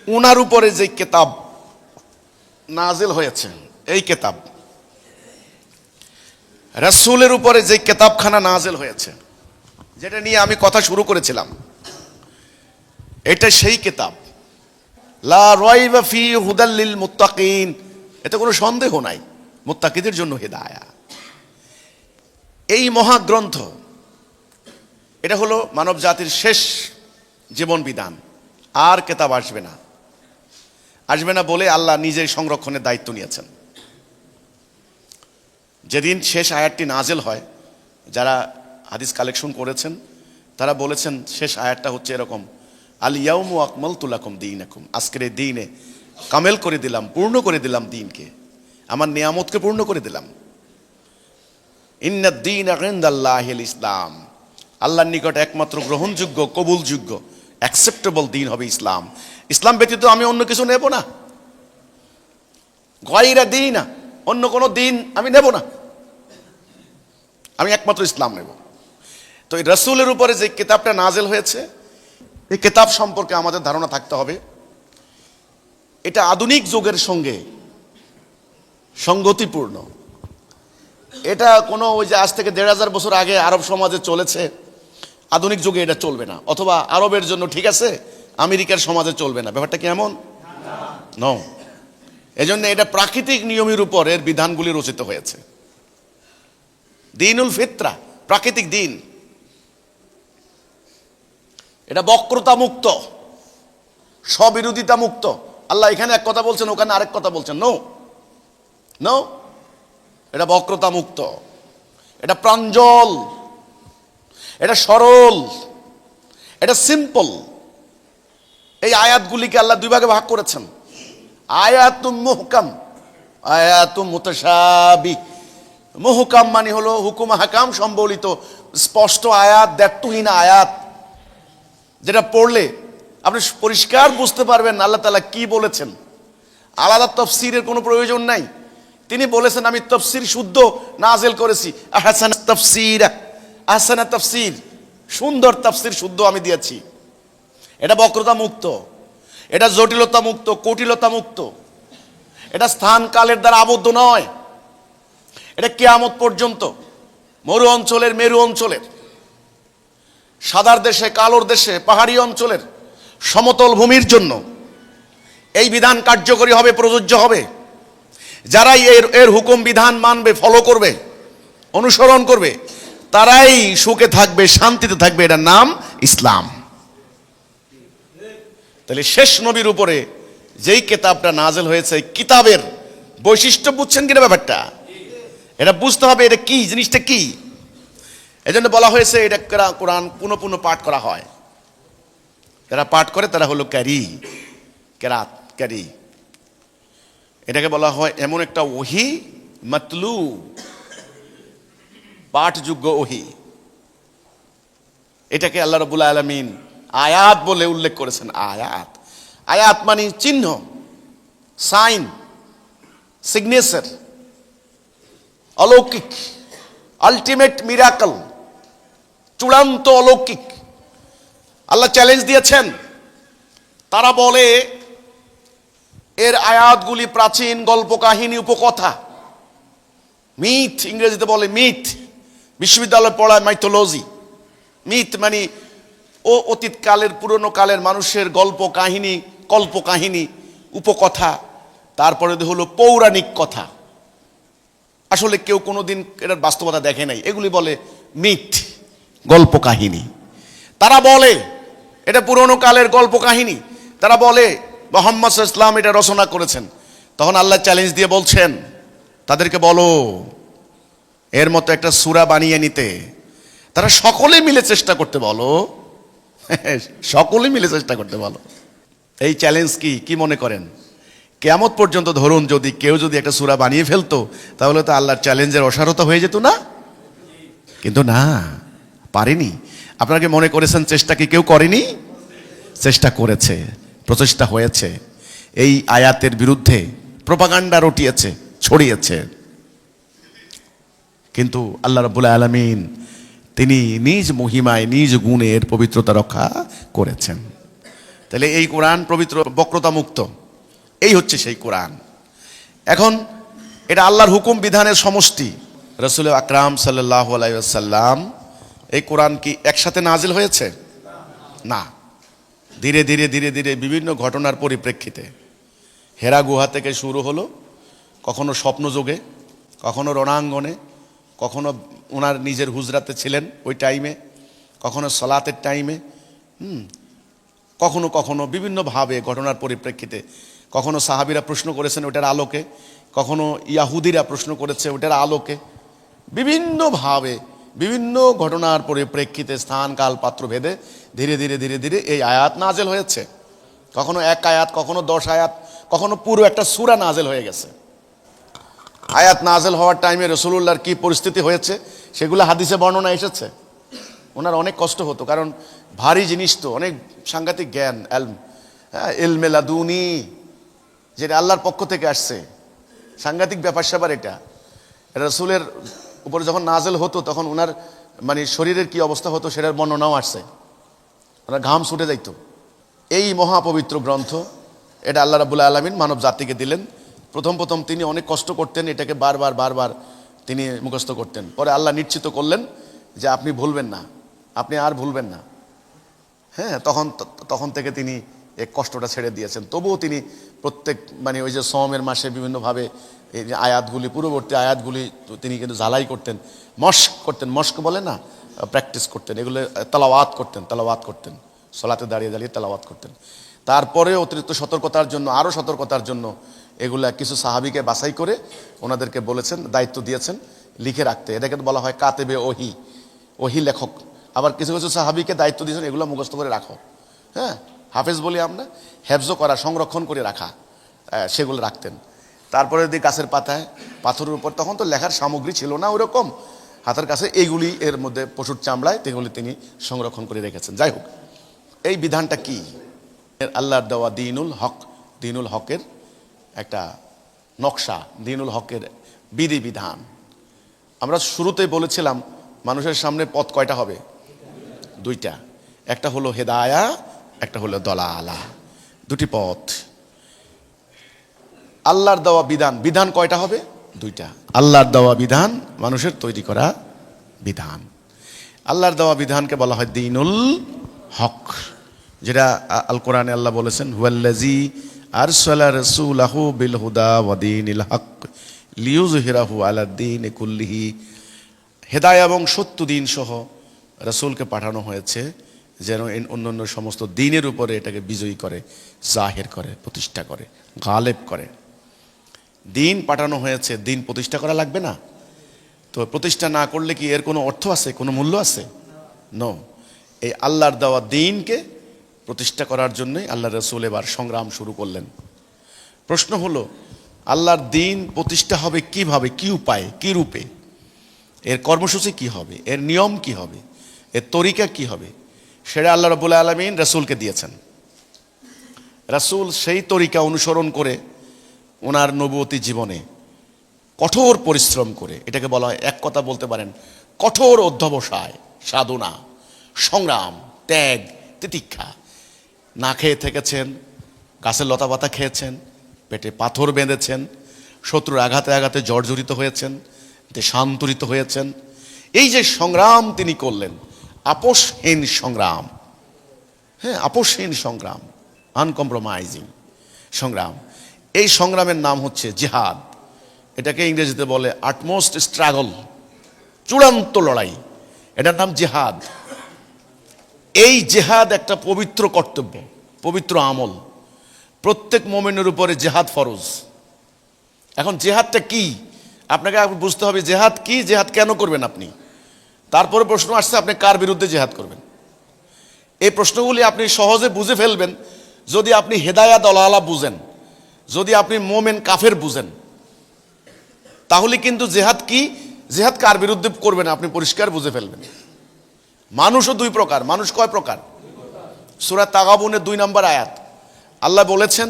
S1: ওনার উপরে যে কিতাব নাজিল হয়েছে, এই কিতাব, রাসূলের উপরে যে কিতাবখানা নাজিল হয়েছে, যেটা নিয়ে আমি কথা শুরু করেছিলাম, এটা সেই কিতাব। লা রাইবা ফি হুদাল লিল মুত্তাকিন, এতে কোনো সন্দেহ নাই, মুত্তাকিদের জন্য হিদায়াত। এই মহাগ্রন্থ, এটা হলো মানব জাতির শেষ জীবন বিধান। আর কিতাব আসবে না বলে আল্লাহ নিজেই সংরক্ষণের দায়িত্ব নিয়েছেন। যেদিন শেষ আয়াতটি নাজিল হয়, যারা হাদিস কালেকশন করেছেন তারা বলেছেন শেষ আয়াতটা হচ্ছে এরকম, আল ইয়াউমু আকমালতু লাকুম দীনাকুম, আজকের এই দিনে কামেল করে দিলাম, পূর্ণ করে দিলাম দিনকে। আমার নিয়ামতকে পূর্ণ করে দিলাম। ইন্নাদ দীন ইনদাল্লাহিল ইসলাম, আল্লাহর নিকট একমাত্র গ্রহণযোগ্য, কবুলযোগ্য, অ্যাকসেপ্টেবল দিন হবে ইসলাম। ইসলাম ব্যতীত আমি অন্য কিছু নেব না। গায়রা দীনা, অন্য কোনো দিন আমি নেব না, আমি একমাত্র ইসলাম নেব। তো এই রাসূলের উপরে যে কিতাবটা নাজেল হয়েছে, এই কিতাব সম্পর্কে আমাদের ধারণা থাকতে হবে এটা আধুনিক যুগের সঙ্গে সঙ্গতিপূর্ণ। এটা কোনো ওই যে আজ থেকে ১৫০০ বছর আগে আরব সমাজে চলেছে, আধুনিক যুগে এটা চলবে না। অথবা আরবের জন্য ঠিক আছে, আমেরিকার সমাজে চলবে না। ব্যাপারটা কি এমন? ন, এজন্য এটা প্রাকৃতিক নিয়মের উপর এর বিধানগুলি রচিত হয়েছে। দিনুল ফিতরা, প্রাকৃতিক দিন। এটা বক্রতা মুক্ত, স্ববিরোধিতা মুক্ত। আল্লাহ এখানে এক কথা বলছেন, ওখানে আরেক কথা বলছেন। নো নো, এটা বক্রতা মুক্ত, এটা প্রাঞ্জল, এটা সরল, এটা সিম্পল। এই আয়াতগুলিকে আল্লাহ দুই ভাগে ভাগ করেছেন, আয়াতুম মুহকাম, আয়াতুম মুতাশাবিহ। মুহকাম মানে হলো হুকুম হাকাম সম্বলিত স্পষ্ট আয়াত, দ্ব্যর্থহীন আয়াত, যেটা পড়লে আপনি পরিষ্কার বুঝতে পারবেন আল্লাহ তাআলা কি বলেছেন। আলাদা তাফসীরের কোনো প্রয়োজন নাই। তিনি বলেছেন আমি তাফসীর শুদ্ধ নাজিল করেছি, আহসানা তাফসীর, আহসানা তাফসীর, সুন্দর তাফসীর শুদ্ধ আমি দিয়েছি। এটা বক্রতা মুক্ত, এটা জটিলতা মুক্ত, কুটিলতা মুক্ত, এটা স্থান কালের দ্বারা আবদ্ধ নয়। এটা কিয়ামত পর্যন্ত মরু অঞ্চলের, মেরু অঞ্চলের, সাদার দেশে, কালোর দেশে, পাহাড়ি অঞ্চলের, সমতল ভূমির জন্য এই বিধান কার্যকরী হবে, প্রযোজ্য হবে। যারাই এর হুকুম বিধান মানবে, ফলো করবে, অনুসরণ করবে, তারাই সুখে থাকবে, শান্তিতে থাকবে। এটার নাম ইসলাম। তাহলে শেষ নবীর উপরে যেই কিতাবটা নাজেল হয়েছে, কিতাবের বৈশিষ্ট্য বুঝছেন কিনা ব্যাপারটা? এটা বুঝতে হবে এটা কি, জিনিসটা কি। এজন্য বলা হয়েছে এটা কোরআন পুনঃ পুনঃ পাঠ করা হয়। যারা পাঠ করে তারা হলো ক্যারি, কেরাত, ক্যারি। এটাকে বলা হয় এমন একটা ওহী মাতলু, পাঠযোগ্য ওহী। এটাকে আল্লাহ রাব্বুল আলামিন আয়াত বলে উল্লেখ করেছেন। আয়াত, আয়াত মানে চিহ্ন, সাইন, সিগনেচার, অলৌকিক, আলটিমেট মিরাকল, চূড়ান্ত অলৌকিক। আল্লাহ চ্যালেঞ্জ দিয়েছেন। তারা বলে এর আয়াতগুলি প্রাচীন গল্প কাহিনী, উপকথা, মিথ, ইংরেজিতে বলে মিথ। বিশ্ববিদ্যালয়ে পড়ায় মাইথোলজি। মিথ মানে ও অতীত কালের, পুরনো কালের মানুষের গল্প কাহিনী, কল্প কাহিনী, উপকথা। তারপরে হলো পৌরাণিক কথা। আসলে কেউ কোনোদিন এটার বাস্তবতা দেখে নাই, এগুলি বলে মিথ, গল্প কাহিনী। তারা বলে এটা পুরনো কালের গল্প কাহিনী। তারা বলে মুহাম্মদ সাল্লাল্লাহু আলাইহি ওয়াসাল্লাম এটা রচনা করেছেন। তখন আল্লাহ চ্যালেঞ্জ দিয়ে বলছেন তাদেরকে বলো এর মতো একটা সূরা বানিয়ে নিতে। তারা সকলে মিলে চেষ্টা করতে বলো, সকলে মিলে চেষ্টা করতে বলো। এই চ্যালেঞ্জ কি মনে করেন? কিয়ামত পর্যন্ত ধরুন যদি কেউ একটা সূরা বানিয়ে ফেলতো, তাহলে তো আল্লাহর চ্যালেঞ্জের অসারতা হয়ে যেত না? কিন্তু না, পারেনি। আপনারা কি মনে করেছেন চেষ্টা কি কেউ করেনি? চেষ্টা করেছে, প্রচেষ্টা হয়েছে। এই আয়াতের বিরুদ্ধে প্রোপাগান্ডা রটিয়েছে, ছড়িয়েছে। কিন্তু আল্লাহ রাব্বুল আলামিন তিনি নিজ মহিমায়, নিজ গুণে এর পবিত্রতা রক্ষা করেছেন। তাহলে এই কোরআন পবিত্র, বক্রতা মুক্ত। এই হচ্ছে সেই কোরআন। এখন এটা আল্লাহর হুকুম বিধানের সমষ্টি। রাসূল আকরাম সাল্লাল্লাহু আলাইহি ওয়াসাল্লাম, এই কোরআন কি একসাথে নাজিল হয়েছে? না, ধীরে ধীরে ধীরে ধীরে বিভিন্ন ঘটনার পরিপ্রেক্ষিতে। হেরা গুহা থেকে শুরু হলো, কখনো স্বপ্নযোগে, কখনো রণাঙ্গনে, কখনো ওনার নিজের হুজরাতে ছিলেন ওই টাইমে, কখনো সালাতের টাইমে, কখনো কখনো বিভিন্নভাবে ঘটনার পরিপ্রেক্ষিতে। কখনো সাহাবীরা প্রশ্ন করেছেন ওটার আলোকে, কখনো ইয়াহুদিরা প্রশ্ন করেছে ওটার আলোকে। বিভিন্নভাবে বিভিন্ন ঘটনার পরিপ্রেক্ষিতে স্থান কাল পাত্র ভেদে ধীরে ধীরে ধীরে ধীরে এই আয়াত নাজেল হয়েছে। কখনো এক আয়াত, কখনো 10 আয়াত, কখনো পুরো একটা সূরা নাজেল হয়ে গেছে। আয়াত নাজেল হওয়ার টাইমে রাসূলুল্লাহর কি পরিস্থিতি হয়েছে সেগুলো হাদিসে বর্ণনা এসেছে। ওনার অনেক কষ্ট হতো, কারণ ভারী জিনিস তো, অনেক সাংঘাতিক জ্ঞান, ইলমে লাদুনি, যেটা আল্লাহর পক্ষ থেকে আসছে, সাংঘাতিক ব্যাপার স্যাপার এটা। রাসূলের উপরে যখন নাজেল হতো তখন ওনার মানে শরীরের কি অবস্থা হতো সেটার বর্ণনাও আসছে। ওনার ঘাম ছুটে যাইতো। এই মহাপবিত্র গ্রন্থ, এটা আল্লাহ রাব্বুল আলামিন মানব জাতিকে দিলেন। প্রথম তিনি অনেক কষ্ট করতেন, এটাকে বারবার তিনি মুখস্থ করতেন। পরে আল্লাহ নিশ্চিত করলেন যে আপনি ভুলবেন না, আপনি আর ভুলবেন না। হ্যাঁ, তখন থেকে তিনি এই কষ্টটা ছেড়ে দিয়েছেন। তবুও তিনি প্রত্যেক মানে ওই যে সওমের মাসে বিভিন্নভাবে এই যে আয়াতগুলি, পূর্ববর্তী আয়াতগুলি তিনি কিন্তু ঝালাই করতেন, মস্ক বলে না, প্র্যাকটিস করতেন, এগুলো তেলাওয়াত করতেন, সলাতে দাঁড়িয়ে তেলাওয়াত করতেন। তারপরে অতিরিক্ত সতর্কতার জন্য, আরও সতর্কতার জন্য এগুলা কিছু সাহাবীকে বাছাই করে ওনাদেরকে বলেছেন, দায়িত্ব দিয়েছেন লিখে রাখতে। এটাকে বলা হয় কাতেবে ওহি লেখক। আবার কিছু কিছু সাহাবীকে দায়িত্ব দিয়েছেন এগুলো মুখস্থ করে রাখো। হ্যাঁ, হাফেজ বলি আমরা, হেফজ করা, সংরক্ষণ করে রাখা, সেগুলো রাখতেন। তারপরে যদি গাছের পাতায়, পাথরের উপর, তখন তো লেখার সামগ্রী ছিল না ওরকম, হাতের কাছে এইগুলি, এর মধ্যে পশুর চামড়ায় এগুলি তিনি সংরক্ষণ করে রেখেছেন। যাই হোক, এই বিধানটা কি? আল্লাহর দেওয়া দ্বীনুল হকের একটা নকশা, দ্বীনুল হকের বিধিবিধান। আমরা শুরুতেই বলেছিলাম মানুষের সামনে পথ কয়টা হবে? দুইটা, একটা হলো হেদায়া, একটা হলো দলালা, দুটি পথ। আল্লাহর দেওয়া বিধান কয়টা হবে? দুইটা। আল্লাহর দেওয়া বিধান, মানুষের তৈরি করা বিধান। আল্লাহর দেওয়া বিধানকে বলা হয় দ্বীনুল হক, যেটা আল কোরআনে আল্লাহ বলেছেন, হুয়াল্লাযী আরসালা রাসূলাহু বিল হুদা ওয়া দীনিল হক লিইয়ুযহিরাহু আলাদ দীনি কুল্লিহি। হেদায়া এবং সত্য দিন সহ রাসূলকে পাঠানো হয়েছে যেন অন্যান্য সমস্ত দিনের উপরে এটাকে বিজয়ী করে, জাহির করে, প্রতিষ্ঠা করে, গালেব করে। দিন পাঠানো হয়েছে, দিন প্রতিষ্ঠা করা লাগবে না? তো প্রতিষ্ঠা না করলে কি এর কোনো অর্থ আছে, কোনো মূল্য আছে? নো। এই আল্লাহর দেওয়া দিনকে প্রতিষ্ঠা করার জন্যই আল্লাহ রাসূল এবার সংগ্রাম শুরু করলেন। প্রশ্ন হলো, আল্লাহর দিন প্রতিষ্ঠা হবে কিভাবে, কি উপায়ে, কি রূপে? এর কর্মসূচি কি হবে, এর নিয়ম কি হবে, এর তরিকা কি হবে? সেটা আল্লাহ রাব্বুল আলামিন রাসূলকে দিয়েছেন। রাসূল সেই তরিকা অনুসরণ করে ওনার নবুয়তি জীবনে কঠোর পরিশ্রম করে, এটাকে বলা হয়, এক কথা বলতে পারেন কঠোর অধ্যবসায়, সাধনা, সংগ্রাম, ত্যাগ, তিতিক্ষা। না খেয়ে থেকেছেন, গাছের লতাপাতা খেয়েছেন, পেটে পাথর বেঁধেছেন, শত্রুর আঘাতে জর্জরিত হয়েছেন, দেশান্তরিত হয়েছেন। এই যে সংগ্রাম তিনি করলেন, আপোষহীন সংগ্রাম, হ্যাঁ, আপোষহীন সংগ্রাম, আনকম্প্রোমাইজিং সংগ্রাম। এই সংগ্রামের নাম হচ্ছে জিহাদ। এটাকে ইংরেজিতে বলে আটমোস্ট স্ট্রাগল, চূড়ান্ত লড়াই, এটার নাম জিহাদ। এই জিহাদ একটা পবিত্র কর্তব্য, পবিত্র আমল। প্রত্যেক মুমিনের উপরে জিহাদ ফরজ। এখন জিহাদটা কি আপনাকে বুঝতে হবে, জিহাদ কি, জিহাদ কেন করবেন আপনি। তারপরে প্রশ্ন আসছে, আপনি কার বিরুদ্ধে জিহাদ করবেন। এই প্রশ্নগুলি আপনি সহজে বুঝে ফেলবেন যদি আপনি হেদায়া দলালা বুঝেন, যদি আপনি মোমেন কাফের বুঝেন, তাহলে কিন্তু জিহাদ কি, জিহাদ কার বিরুদ্ধে করবেন আপনি পরিষ্কার বুঝে ফেলবেন। মানুষও দুই প্রকার। মানুষ কয় প্রকার? সূরা তাগাবুনের 2 নম্বর আয়াত আল্লাহ বলেছেন,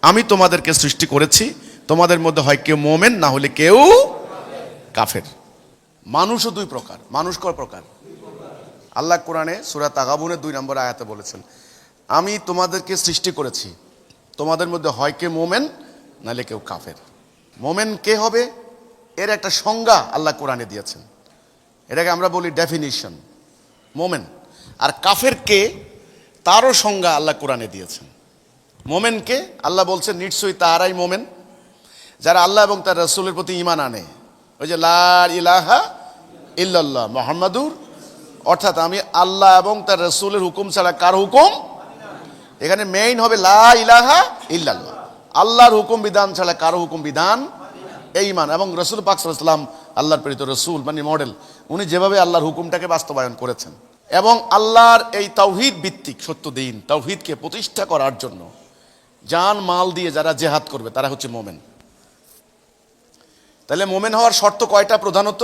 S1: আমি তোমাদেরকে সৃষ্টি করেছি, তোমাদের মধ্যে হয় কেউ মোমেন, না হলে কেউ কাফের। মানুষও দুই প্রকার। মানুষ কয় প্রকার? আল্লাহ কোরআনে সূরা তাগাবুনের 2 নম্বর আয়াতে বলেছেন, আমি তোমাদেরকে সৃষ্টি করেছি, তোমাদের মধ্যে হয় কেউ মোমেন, নাহলে কেউ কাফের। মোমেন কে হবে এর একটা সংজ্ঞা আল্লাহ কোরআনে দিয়েছেন, এটাকে আমরা বলি ডেফিনিশন, মোমেন। আর কাফের কে, তারও সংজ্ঞা আল্লাহ কোরআনে দিয়েছেন। মোমেন কে? আল্লাহ বলছেন, নিশ্চয়ই তারাই মোমেন যারা আল্লাহ এবং তার রাসূলের প্রতি ঈমান আনে। ওই যে লা ইলাহা ইল্লাল্লাহ মুহাম্মাদুর, অর্থাৎ আমি আল্লাহ এবং তার রাসূলের হুকুম ছাড়া কার হুকুম, এখানে মেইন হবে লা ইলাহা ইল্লাল্লাহ, আল্লাহর হুকুম বিধান ছাড়া কারো হুকুম বিধান, এই ঈমান। এবং রাসূল পাক সাল্লাল্লাহু আলাইহি ওয়াসাল্লাম আল্লাহর প্রেরিত রাসূল, মানে মডেল, উনি যেভাবে আল্লাহর হুকুমটাকে বাস্তবায়ন করেছেন। এবং আল্লাহর এই তাওহীদ ভিত্তিক সত্য দিন, তাওহীদকে প্রতিষ্ঠা করার জন্য জান মাল দিয়ে যারা জিহাদ করবে তারা হচ্ছে মোমেন। তাহলে মোমেন হওয়ার শর্ত কয়টা? প্রধানত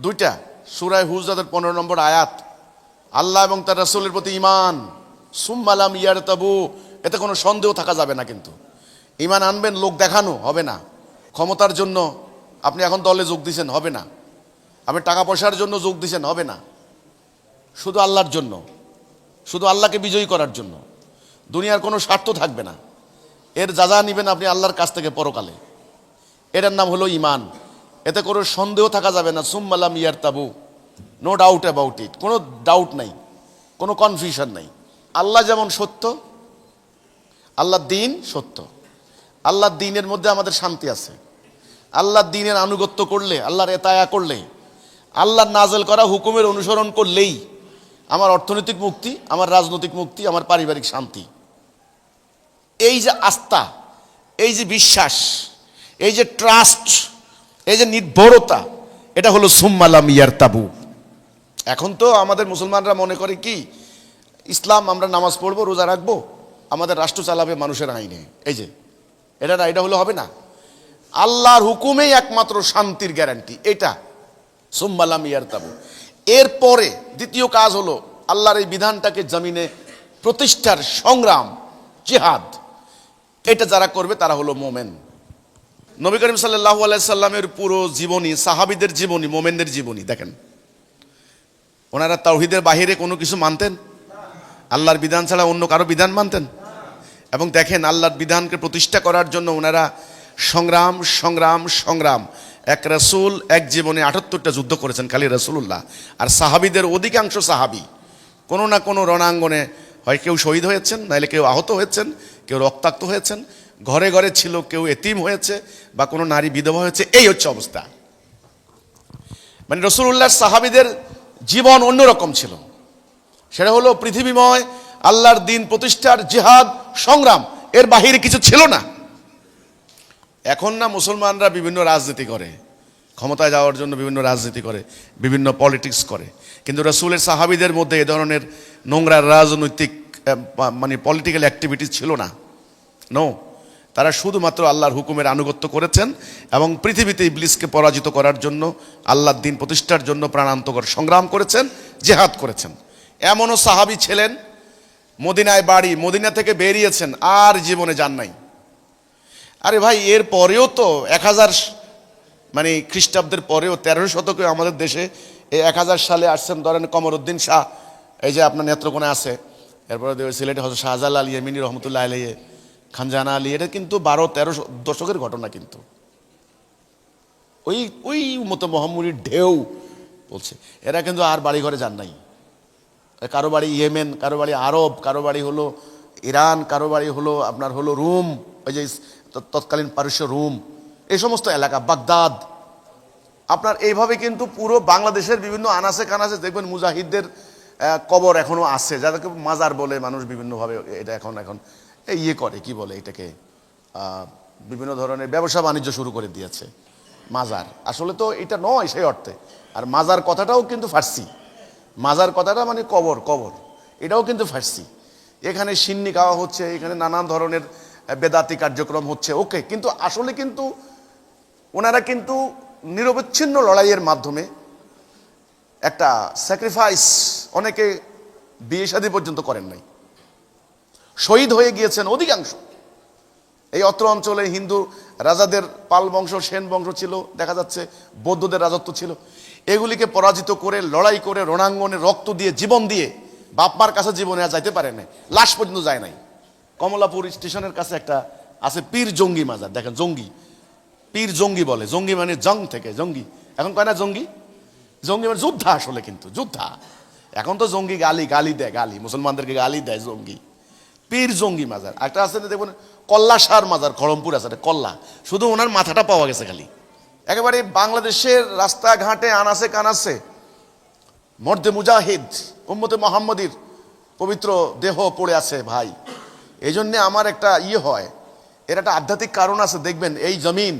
S1: দুইটা। সূরা হুজরাতের 15 নম্বর আয়াত, আল্লাহ এবং তার রাসূলের প্রতি ঈমান, সুম্মা লাম ইয়ারতাবু, এতে কোনো সন্দেহ থাকা যাবে না। কিন্তু ঈমান আনবেন লোক দেখানো হবে না, ক্ষমতার জন্য আপনি এখন দলে যোগ দিয়েছেন হবে না, আপনি টাকা পয়সার জন্য যোগ দিয়েছেন হবে না, শুধু আল্লাহর জন্য, শুধু আল্লাহকে বিজয়ী করার জন্য। দুনিয়ার কোনো স্বার্থ থাকবে না, এর যা নিবেন আপনি আল্লাহর কাছ থেকে পরকালে। এটার নাম হলো ঈমান, এতে কোনো সন্দেহ থাকা যাবে না। সুম্মা লাম ইয়ারতাবু, নো ডাউট অ্যাবাউট ইট, কোনো ডাউট নাই, কোনো কনফিউশন নাই। আল্লাহ যেমন সত্য, আল্লাহর দ্বীন সত্য, আল্লাহর দ্বীনের মধ্যে আমাদের শান্তি আছে। আল্লাহর দ্বীনের আনুগত্য করলে, আল্লাহর এতায়া করলে, আল্লাহর নাজেল করা হুকুমের অনুসরণ করলেই আমার অর্থনৈতিক মুক্তি, আমার রাজনৈতিক মুক্তি, আমার পারিবারিক শান্তি। এই যে আস্থা, এই যে বিশ্বাস, এই যে ট্রাস্ট, এই যে নির্ভরতা, এটা হলো সুম্মা লাম ইয়ারতাবু। এখন তো আমাদের মুসলমানরা মনে করে কি, ইসলাম আমরা নামাজ পড়বো, রোজা রাখবো, আমাদের রাষ্ট্র চালাবে মানুষের আইনে। এই যে এটা না, এটা হলো হবে না। আল্লাহর হুকুমেই একমাত্র শান্তির গ্যারান্টি, এটা সুম্মা লাম ইয়ারতাবু। এরপরে দ্বিতীয় কাজ হলো আল্লাহর এই বিধানটাকে জমিনে প্রতিষ্ঠার সংগ্রাম, জিহাদ। এটা যারা করবে তারা হলো মোমেন। নবী করিম সাল্লাল্লাহু আলাইহি সাল্লামের পুরো জীবনী, সাহাবীদের জীবনী, মোমেনদের জীবনী দেখেন। ওনারা তাওহীদের বাহিরে কোনো কিছু মানতেন? আল্লাহর বিধান ছাড়া অন্য কারো বিধান মানতেন? এবং দেখেন আল্লাহর বিধানকে প্রতিষ্ঠা করার জন্য ওনারা সংগ্রাম সংগ্রাম সংগ্রাম। এক রাসূল এক জীবনে ৭৮টা যুদ্ধ করেছেন খালি রাসূলুল্লাহ। আর সাহাবীদের অধিকাংশ সাহাবী কোনো না কোনো রণাঙ্গনে হয় কেউ শহীদ হয়েছেন, নাহলে কেউ আহত হয়েছেন, কেউ রক্তাক্ত হয়েছেন, ঘরে ঘরে ছিল, কেউ এতিম হয়েছে, বা কোনো নারী বিধবা হয়েছে। এই হচ্ছে অবস্থা। মানে রাসূলুল্লাহর সাহাবীদের জীবন অন্যরকম ছিল। সেটা হলো পৃথিবীময় আল্লাহর দ্বীন প্রতিষ্ঠার জিহাদ সংগ্রাম, এর বাহিরে কিছু ছিল না। এখন না মুসলমানরা বিভিন্ন রাজনীতি করে, ক্ষমতায় যাওয়ার জন্য বিভিন্ন রাজনীতি করে, বিভিন্ন পলিটিক্স করে, কিন্তু রাসূলের সাহাবীদের মধ্যে এ ধরনের নোংরা রাজনৈতিক মানে পলিটিক্যাল অ্যাক্টিভিটিস ছিল না। নো, তারা শুধুমাত্র আল্লাহর হুকুমের আনুগত্য করেছেন এবং পৃথিবীতে ইবলিসকে পরাজিত করার জন্য, আল্লাহর দ্বীন প্রতিষ্ঠার জন্য প্রাণান্তকর সংগ্রাম করেছেন, জিহাদ করেছেন। এমনও সাহাবী ছিলেন মদিনায় বাড়ি, মদিনা থেকে বেরিয়েছেন, আর জীবনে যান নাই। আরে ভাই, এর পরেও তো 1000 মানে খ্রিস্টাব্দের পরেও 13 শতকে আমাদের দেশে এই 1000 সালে আসছেন, ধরেন কমরউদ্দিন শাহ, এই যে আপনার নেত্রকোণে আছে, এরপরে সিলেটে হয়তো শাহজালাল আলী ইয়ামিনী রহমতুল্লাহ আলাইহি, খানজানা আলী, এটা কিন্তু 12-13 দশকের ঘটনা। কিন্তু ওই ওই মতো মোহাম্মদীর ঢেউ বলছে, এরা কিন্তু আর বাড়ি ঘরে যান নাই। কারো বাড়ি ইয়েমেন, কারো বাড়ি আরব, কারো বাড়ি হলো ইরান, কারো বাড়ি হলো আপনার হলো রোম, ওই যে তৎকালীন পারস্য রোম, এই সমস্ত এলাকা, বাগদাদ। আপনার এইভাবে কিন্তু পুরো বাংলাদেশের বিভিন্ন আনাচে কানাচে দেখবেন মুজাহিদদের কবর এখনো আছে, যাদেরকে মাজার বলে মানুষ বিভিন্নভাবে এটা এখন ইয়ে করে, কি বলে এটাকে, বিভিন্ন ধরনের ব্যবসা বাণিজ্য শুরু করে দিয়েছে। মাজার আসলে তো এটা নয় সেই অর্থে। আর মাজার কথাটাও কিন্তু ফার্সি, মাজার কথাটা মানে কবর, কবর এটাও কিন্তু ফার্সি। এখানে সিন্নি খাওয়া হচ্ছে, এখানে নানান ধরনের বেদাতি কার্যক্রম হচ্ছে, ওকে, কিন্তু আসলে কিন্তু ওনারা কিন্তু নিরবচ্ছিন্ন লড়াইয়ের মাধ্যমে একটা স্যাক্রিফাইস, অনেকে বিয়ে শাদী পর্যন্ত করেন নাই, শহীদ হয়ে গিয়েছেন অধিকাংশ। এই অত্র অঞ্চলে হিন্দু রাজাদের পাল বংশ, সেন বংশ ছিল, দেখা যাচ্ছে বৌদ্ধদের রাজত্ব ছিল, এগুলিকে পরাজিত করে লড়াই করে রণাঙ্গনে রক্ত দিয়ে জীবন দিয়ে বাপমার কাছে জীবনে আর যাইতে পারে নাই, লাশ পর্যন্ত যায় নাই। কমলাপুর স্টেশনের কাছে একটা আছে পীর জঙ্গি মাজার, দেখেন জঙ্গি, পীর জঙ্গি বলে, জঙ্গি মানে জং থেকে জঙ্গি, এখন কয় না জঙ্গি, জঙ্গি মানে যোদ্ধা আসলে, কিন্তু যোদ্ধা। এখন তো জঙ্গি গালি দেয়, গালি মুসলমানদেরকে গালি দেয় জঙ্গি। পীর জঙ্গি মাজার একটা আছে, দেখুন কল্লা শাহর মাজার, খড়মপুর আছে কল্লা, শুধু ওনার মাথাটা পাওয়া গেছে খালি। একেবারে বাংলাদেশের রাস্তাঘাটে আনাচে কানাচে মর্দে মুজাহিদ উম্মতে মুহাম্মদীর পবিত্র দেহ পড়ে আছে ভাই। এই জন্যে আমার একটা হয়, এর একটা আধ্যাত্মিক কারণ আছে। দেখবেন এই জমিন,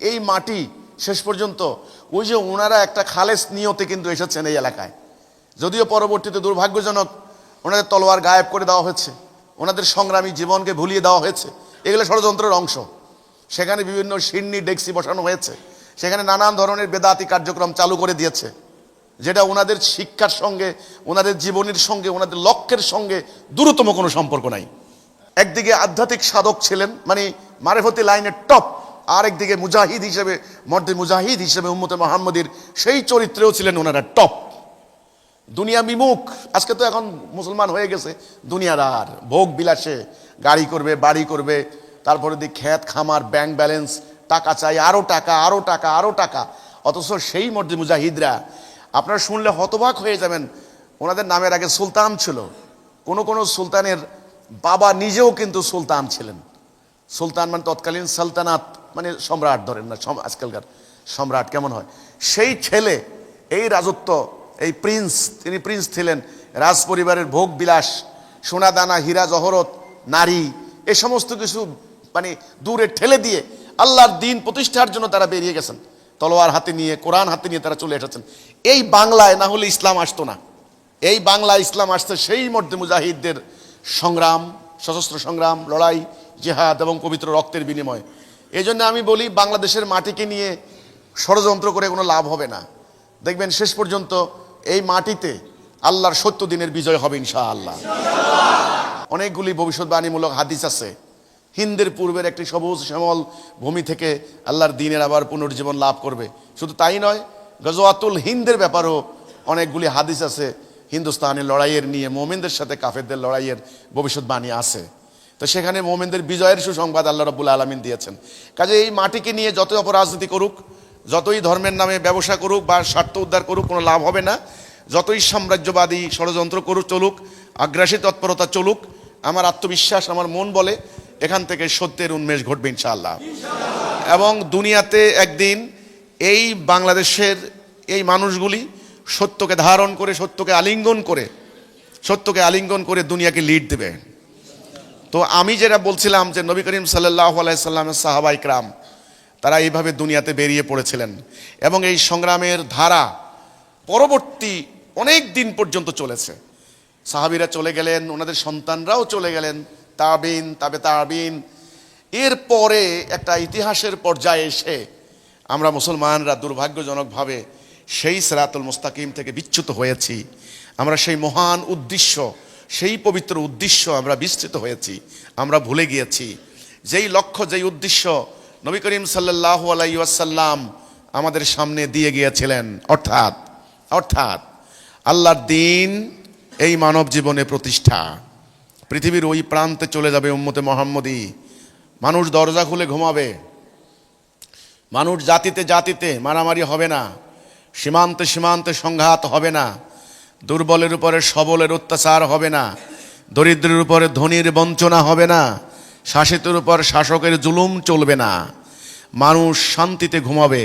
S1: এই মাটি শেষ পর্যন্ত ওই যে ওনারা একটা খালেস নিয়তে কিন্তু এসেছেন এই এলাকায়, যদিও পরবর্তীতে দুর্ভাগ্যজনক ওনাদের তলোয়ার গায়েব করে দেওয়া হয়েছে, ওনাদের সংগ্রামী জীবনকে ভুলিয়ে দেওয়া হয়েছে, এগুলো ষড়যন্ত্রের অংশ। সেখানে বিভিন্ন সিন্নি ডেক্সি বসানো হয়েছে, সেখানে নানান ধরনের বেদাতি কার্যক্রম চালু করে দিয়েছে, যেটা ওনাদের শিক্ষার সঙ্গে, ওনাদের জীবনের সঙ্গে, ওনাদের লক্ষ্যের সঙ্গে দূরতম কোনো সম্পর্ক নাই। একদিকে আধ্যাত্মিক সাধক ছিলেন, মানে মারেফতি লাইনের টপ, আর একদিকে মুজাহিদ হিসেবে, মর্দে মুজাহিদ হিসেবে উম্মতে মুহাম্মদীর সেই চরিত্রেও ছিলেন ওনারা টপ। দুনিয়া বিমুখ, আজকে তো এখন মুসলমান হয়ে গেছে দুনিয়ার আর ভোগ বিলাসে, গাড়ি করবে, বাড়ি করবে, তারপরে দিক ক্ষেত খামার, ব্যাংক ব্যালেন্স, টাকা চাই, আরো টাকা, আরো টাকা, আরো টাকা। অথচ সেই মর্দে মুজাহিদরা আপনারা শুনলে হতবাক হয়ে যাবেন, ওনাদের নামের আগে সুলতান ছিল। কোন সুলতানের বাবা নিজেও কিন্তু সুলতান ছিলেন। সুলতান মানে তৎকালীন সালতানাত, মানে সম্রাট ধরেন না, আজকালকার সম্রাট কেমন হয়, সেই ছেলে এই রাজত্ব, এই প্রিন্স, তিনি প্রিন্স ছিলেন। রাজ পরিবারের ভোগ বিলাস, সোনা দানা, হীরা জহরত, নারী, এ সমস্ত কিছু মানে দূরে ঠেলে দিয়ে আল্লাহর দ্বীন প্রতিষ্ঠার জন্য তারা বেরিয়ে গেছেন, তলোয়ার হাতে নিয়ে, কোরআন হাতে নিয়ে তারা চলে এসেছেন। এই বাংলায় না হলে ইসলাম আসতো না। এই বাংলায় ইসলাম আসছে সেই মর্দে মুজাহিদদের সংগ্রাম, সশস্ত্র সংগ্রাম, লড়াই, জিহাদ এবং পবিত্র রক্তের বিনিময়ে। এই জন্য আমি বলি, বাংলাদেশের মাটিকে নিয়ে ষড়যন্ত্র করে কোনো লাভ হবে না। দেখবেন শেষ পর্যন্ত এই মাটিতে আল্লাহর 70 দিনের বিজয় হবে ইনশাআল্লাহ। অনেকগুলি ভবিষ্যৎবাণীমূলক হাদিস আছে। হিন্দের পূর্বের একটি সবুজ শ্যামল ভূমি থেকে আল্লাহর দ্বীনের আবার পুনর্জীবন লাভ করবে। শুধু তাই নয়, গজওয়াতুল হিন্দের ব্যাপারেও অনেকগুলি হাদিস আছে। হিন্দুস্তানের লড়াইয়ের নিয়ে, মোমেনদের সাথে কাফেরদের লড়াইয়ের ভবিষ্যৎবাণী আছে। তো সেখানে মোমেনদের বিজয়ের সুসংবাদ আল্লাহ রাব্বুল আলামিন দিয়েছেন। কাজে এই মাটিকে নিয়ে যতই অপরাজনীতি করুক, যতই ধর্মের নামে ব্যবসা করুক বা স্বার্থ উদ্ধার করুক, কোনো লাভ হবে না। যতই সাম্রাজ্যবাদী ষড়যন্ত্র করুক চলুক, আগ্রাসী তৎপরতা চলুক, আমার আত্মবিশ্বাস, আমার মন বলে এখান থেকে সত্যের উন্মেষ ঘটবে ইনশাআল্লাহ। এবং দুনিয়াতে একদিন এই বাংলাদেশের এই মানুষগুলি সত্যকে ধারণ করে, সত্যকে আলিঙ্গন করে দুনিয়াকে লিড দেবে। তো আমি যেটা বলছিলাম যে নবী করিম সাল্লাল্লাহু আলাইহি সাল্লামের সাহাবা ইকরাম তারা এইভাবে দুনিয়াতে বেরিয়ে পড়েছিলেন, এবং এই সংগ্রামের ধারা পরবর্তী অনেক দিন পর্যন্ত চলেছে। সাহাবীরা চলে গেলেন, ওনাদের সন্তানরাও চলে গেলেন, তাবিন, তাবিন। এরপরে একটা ইতিহাসের পর্যায়ে এসে আমরা মুসলমানরা দুর্ভাগ্যজনকভাবে সেই সিরাতুল মুস্তাকিম থেকে বিচ্যুত হয়েছি। আমরা সেই মহান উদ্দেশ্য, সেই পবিত্র উদ্দেশ্য আমরা বিস্তৃত হয়েছি, আমরা ভুলে গিয়েছি। যেই লক্ষ্য, যেই উদ্দেশ্য নবী করিম সাল্লাল্লাহু আলাইহি ওয়াসাল্লাম আমাদের সামনে দিয়ে গিয়েছিলেন, অর্থাৎ আল্লাহর দ্বীন এই মানব জীবনে প্রতিষ্ঠা। পৃথিবীর ওই প্রান্তে চলে যাবে উম্মতে মুহাম্মদী। মানুষ দরজা খুলে ঘুমাবে, মানুষ জাতিতে মারামারি হবে না, সীমান্তে সংঘাত হবে না, দুর্বলের উপরে সবলের অত্যাচার হবে না, দরিদ্রের উপরে ধনীর বঞ্চনা হবে না, শাসিতের উপর শাসকের জুলুম চলবে না। মানুষ শান্তিতে ঘুমাবে।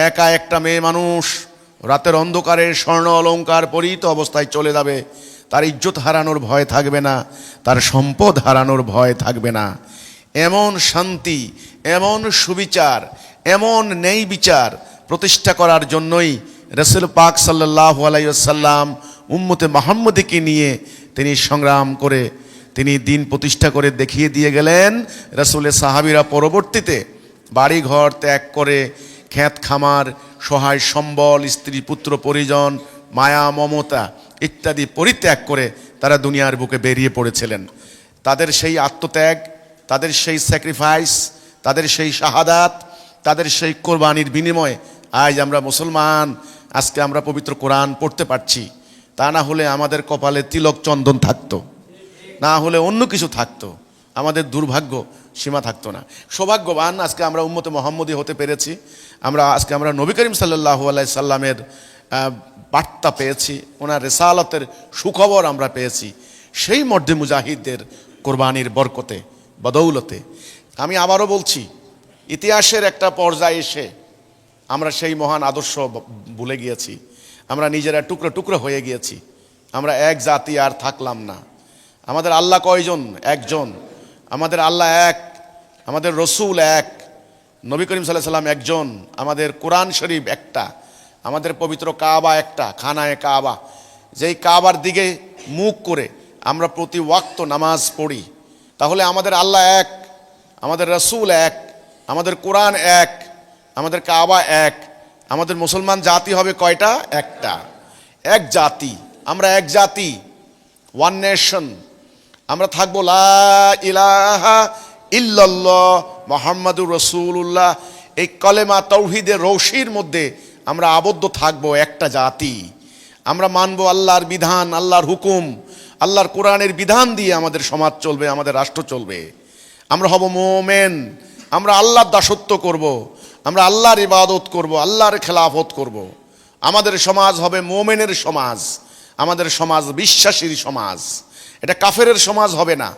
S1: একা একটা মেয়ে মানুষ রাতের অন্ধকারে স্বর্ণ অলংকার পরিহিত অবস্থায় চলে যাবে, তার ইজ্জত হারানোর ভয় থাকবে না, তার সম্পদ হারানোর ভয় থাকবে না। এমন শান্তি, এমন সুবিচার, এমন ন্যায় বিচার প্রতিষ্ঠা করার জন্যই রাসূল পাক সাল্লাল্লাহু আলাইহি ওয়াসাল্লাম উম্মতে মুহাম্মদীকে নিয়ে তিনি সংগ্রাম করে, তিনি দিন প্রতিষ্ঠা করে দেখিয়ে দিয়ে গেলেন। রাসূলের সাহাবীরা পরবর্তীতে বাড়িঘর ত্যাগ করে, ক্ষেত খামার, সহায় সম্বল, স্ত্রী পুত্র পরিজন, মায়া মমতা ইত্যাদি পরিত্যাগ করে তারা দুনিয়ার বুকে বেরিয়ে পড়েছিলেন। তাদের সেই আত্মত্যাগ, তাদের সেই স্যাক্রিফাইস, তাদের সেই শাহাদাত, তাদের সেই কোরবানির বিনিময়ে আজ আমরা মুসলমান, আজকে আমরা পবিত্র কোরআন পড়তে পারছি। তা না হলে আমাদের কপালে তিলক চন্দন থাকতো, না হলে অন্য কিছু থাকতো, আমাদের দুর্ভাগ্য সীমা থাকতো না। সৌভাগ্যবান আজকে আমরা উম্মতে মুহাম্মদী হতে পেরেছি। আজকে আমরা নবী করিম সাল্লাল্লাহু আলাইহি সাল্লামের বার্তা পেয়েছি, ওনার রিসালাতের সুখবর আমরা পেয়েছি, সেই মর্দে মুজাহিদদের কোরবানির বরকতে, বদৌলতে। আমি আবারও বলছি, ইতিহাসের একটা পর্যায়ে এসে আমরা সেই মহান আদর্শ ভুলে গিয়েছি। আমরা নিজেরা টুকরো টুকরো হয়ে গিয়েছি। আমরা এক জাতি আর থাকলাম না। আমাদের আল্লাহ কয়জন? একজন। আমাদের আল্লাহ এক, আমাদের রসুল এক, নবী করিম সাল্লাল্লাহু আলাইহি সাল্লাম একজন, আমাদের কোরআন শরীফ একটা, আমাদের পবিত্র কাবা একটা, খানায়ে কাবা, যেই কাবার দিকে মুখ করে আমরা প্রতি ওয়াক্ত নামাজ পড়ি। তাহলে আমাদের আল্লাহ এক, আমাদের রসুল এক, আমাদের কোরআন এক, আমাদের কাবা এক, আমাদের মুসলমান জাতি হবে কয়টা? একটা, এক জাতি। আমরা এক জাতি, ওয়ান নেশন। আমরা থাকবো লা ইলাহা ইল্লাল্লাহ মুহাম্মাদুর রাসূলুল্লাহ, এই কলেমা তাওহীদের রশির মধ্যে আমরা আবদ্ধ থাকবো, একটা জাতি। আমরা মানবো আল্লাহর বিধান, আল্লাহর হুকুম, আল্লাহর কোরআনের বিধান দিয়ে আমাদের সমাজ চলবে, আমাদের রাষ্ট্র চলবে। আমরা হব মোমেন, আমরা আল্লাহর দাসত্ব করব, আমরা আল্লাহর ইবাদত করব, আল্লাহর খেলাফত করব। আমাদের সমাজ হবে মোমেনের সমাজ, আমাদের সমাজ বিশ্বাসীর সমাজ, এটা কাফেরের সমাজ হবে না।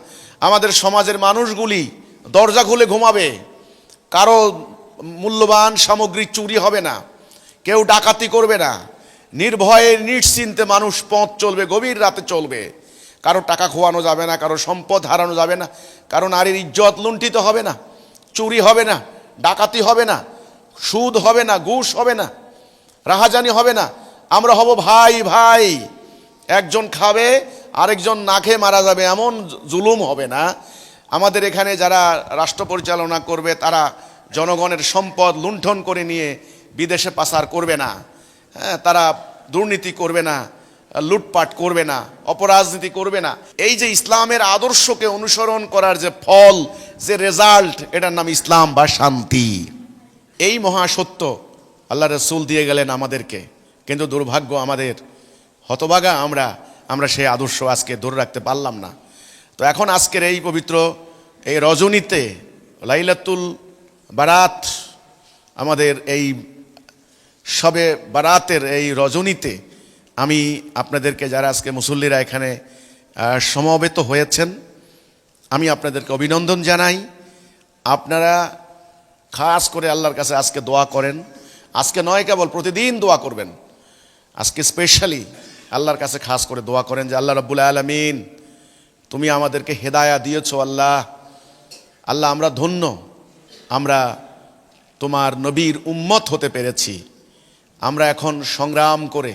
S1: আমাদের সমাজের মানুষগুলি দরজা খুলে ঘুমাবে, কারো মূল্যবান সামগ্রী চুরি হবে না, কেউ ডাকাতি করবে না, নির্ভয়ে নিশ্চিন্তে মানুষ পথ চলবে, গভীর রাতে চলবে। কারো টাকা খোয়ানো যাবে না, কারো সম্পদ হারানো যাবে না, কারো নারীর ইজ্জত লুণ্ঠিত হবে না, চুরি হবে না, ডাকাতি হবে না, সুদ হবে না, ঘুষ হবে না, রাহাজানি হবে না। আমরা হব ভাই ভাই, একজন খাবে আরেকজন না খেয়ে মারা যাবে, এমন জুলুম হবে না। আমাদের এখানে যারা রাষ্ট্র পরিচালনা করবে তারা জনগণের সম্পদ লুণ্ঠন করে নিয়ে বিদেশে পাচার করবে না, হ্যাঁ, তারা দুর্নীতি করবে না, লুটপাট করবে না, অপরাজনীতি করবে না। এই যে ইসলামের আদর্শকে অনুসরণ করার যে ফল, যে রেজাল্ট, এটার নাম ইসলাম বা শান্তি। এই মহাসত্য আল্লাহ রসুল দিয়ে গেলেন আমাদেরকে, কিন্তু দুর্ভাগ্য আমাদের, হতভাগা আমরা সেই আদর্শ আজকে ধরে রাখতে পারলাম না। তো এখন আজকের এই পবিত্র এই রজনীতে, লাইলাতুল বারাত, আমাদের এই শবে বারাতের এই রজনীতে আমি আপনাদেরকে, যারা আজকে মুসল্লিরা এখানে সমবেত হয়েছেন, আমি আপনাদেরকে অভিনন্দন জানাই। আপনারা খাস করে আল্লাহর কাছে আজকে দোয়া করেন। আজকে নয় কেবল, প্রতিদিন দোয়া করবেন। আজকে স্পেশালি আল্লাহর কাছে খাস করে দোয়া করেন যে আল্লাহ রাব্বুল আলামিন, তুমি আমাদেরকে হেদায়া দিয়েছো। আল্লাহ আল্লাহ আমরা ধন্য, আমরা তোমার নবীর উম্মত হতে পেরেছি। আমরা এখন সংগ্রাম করে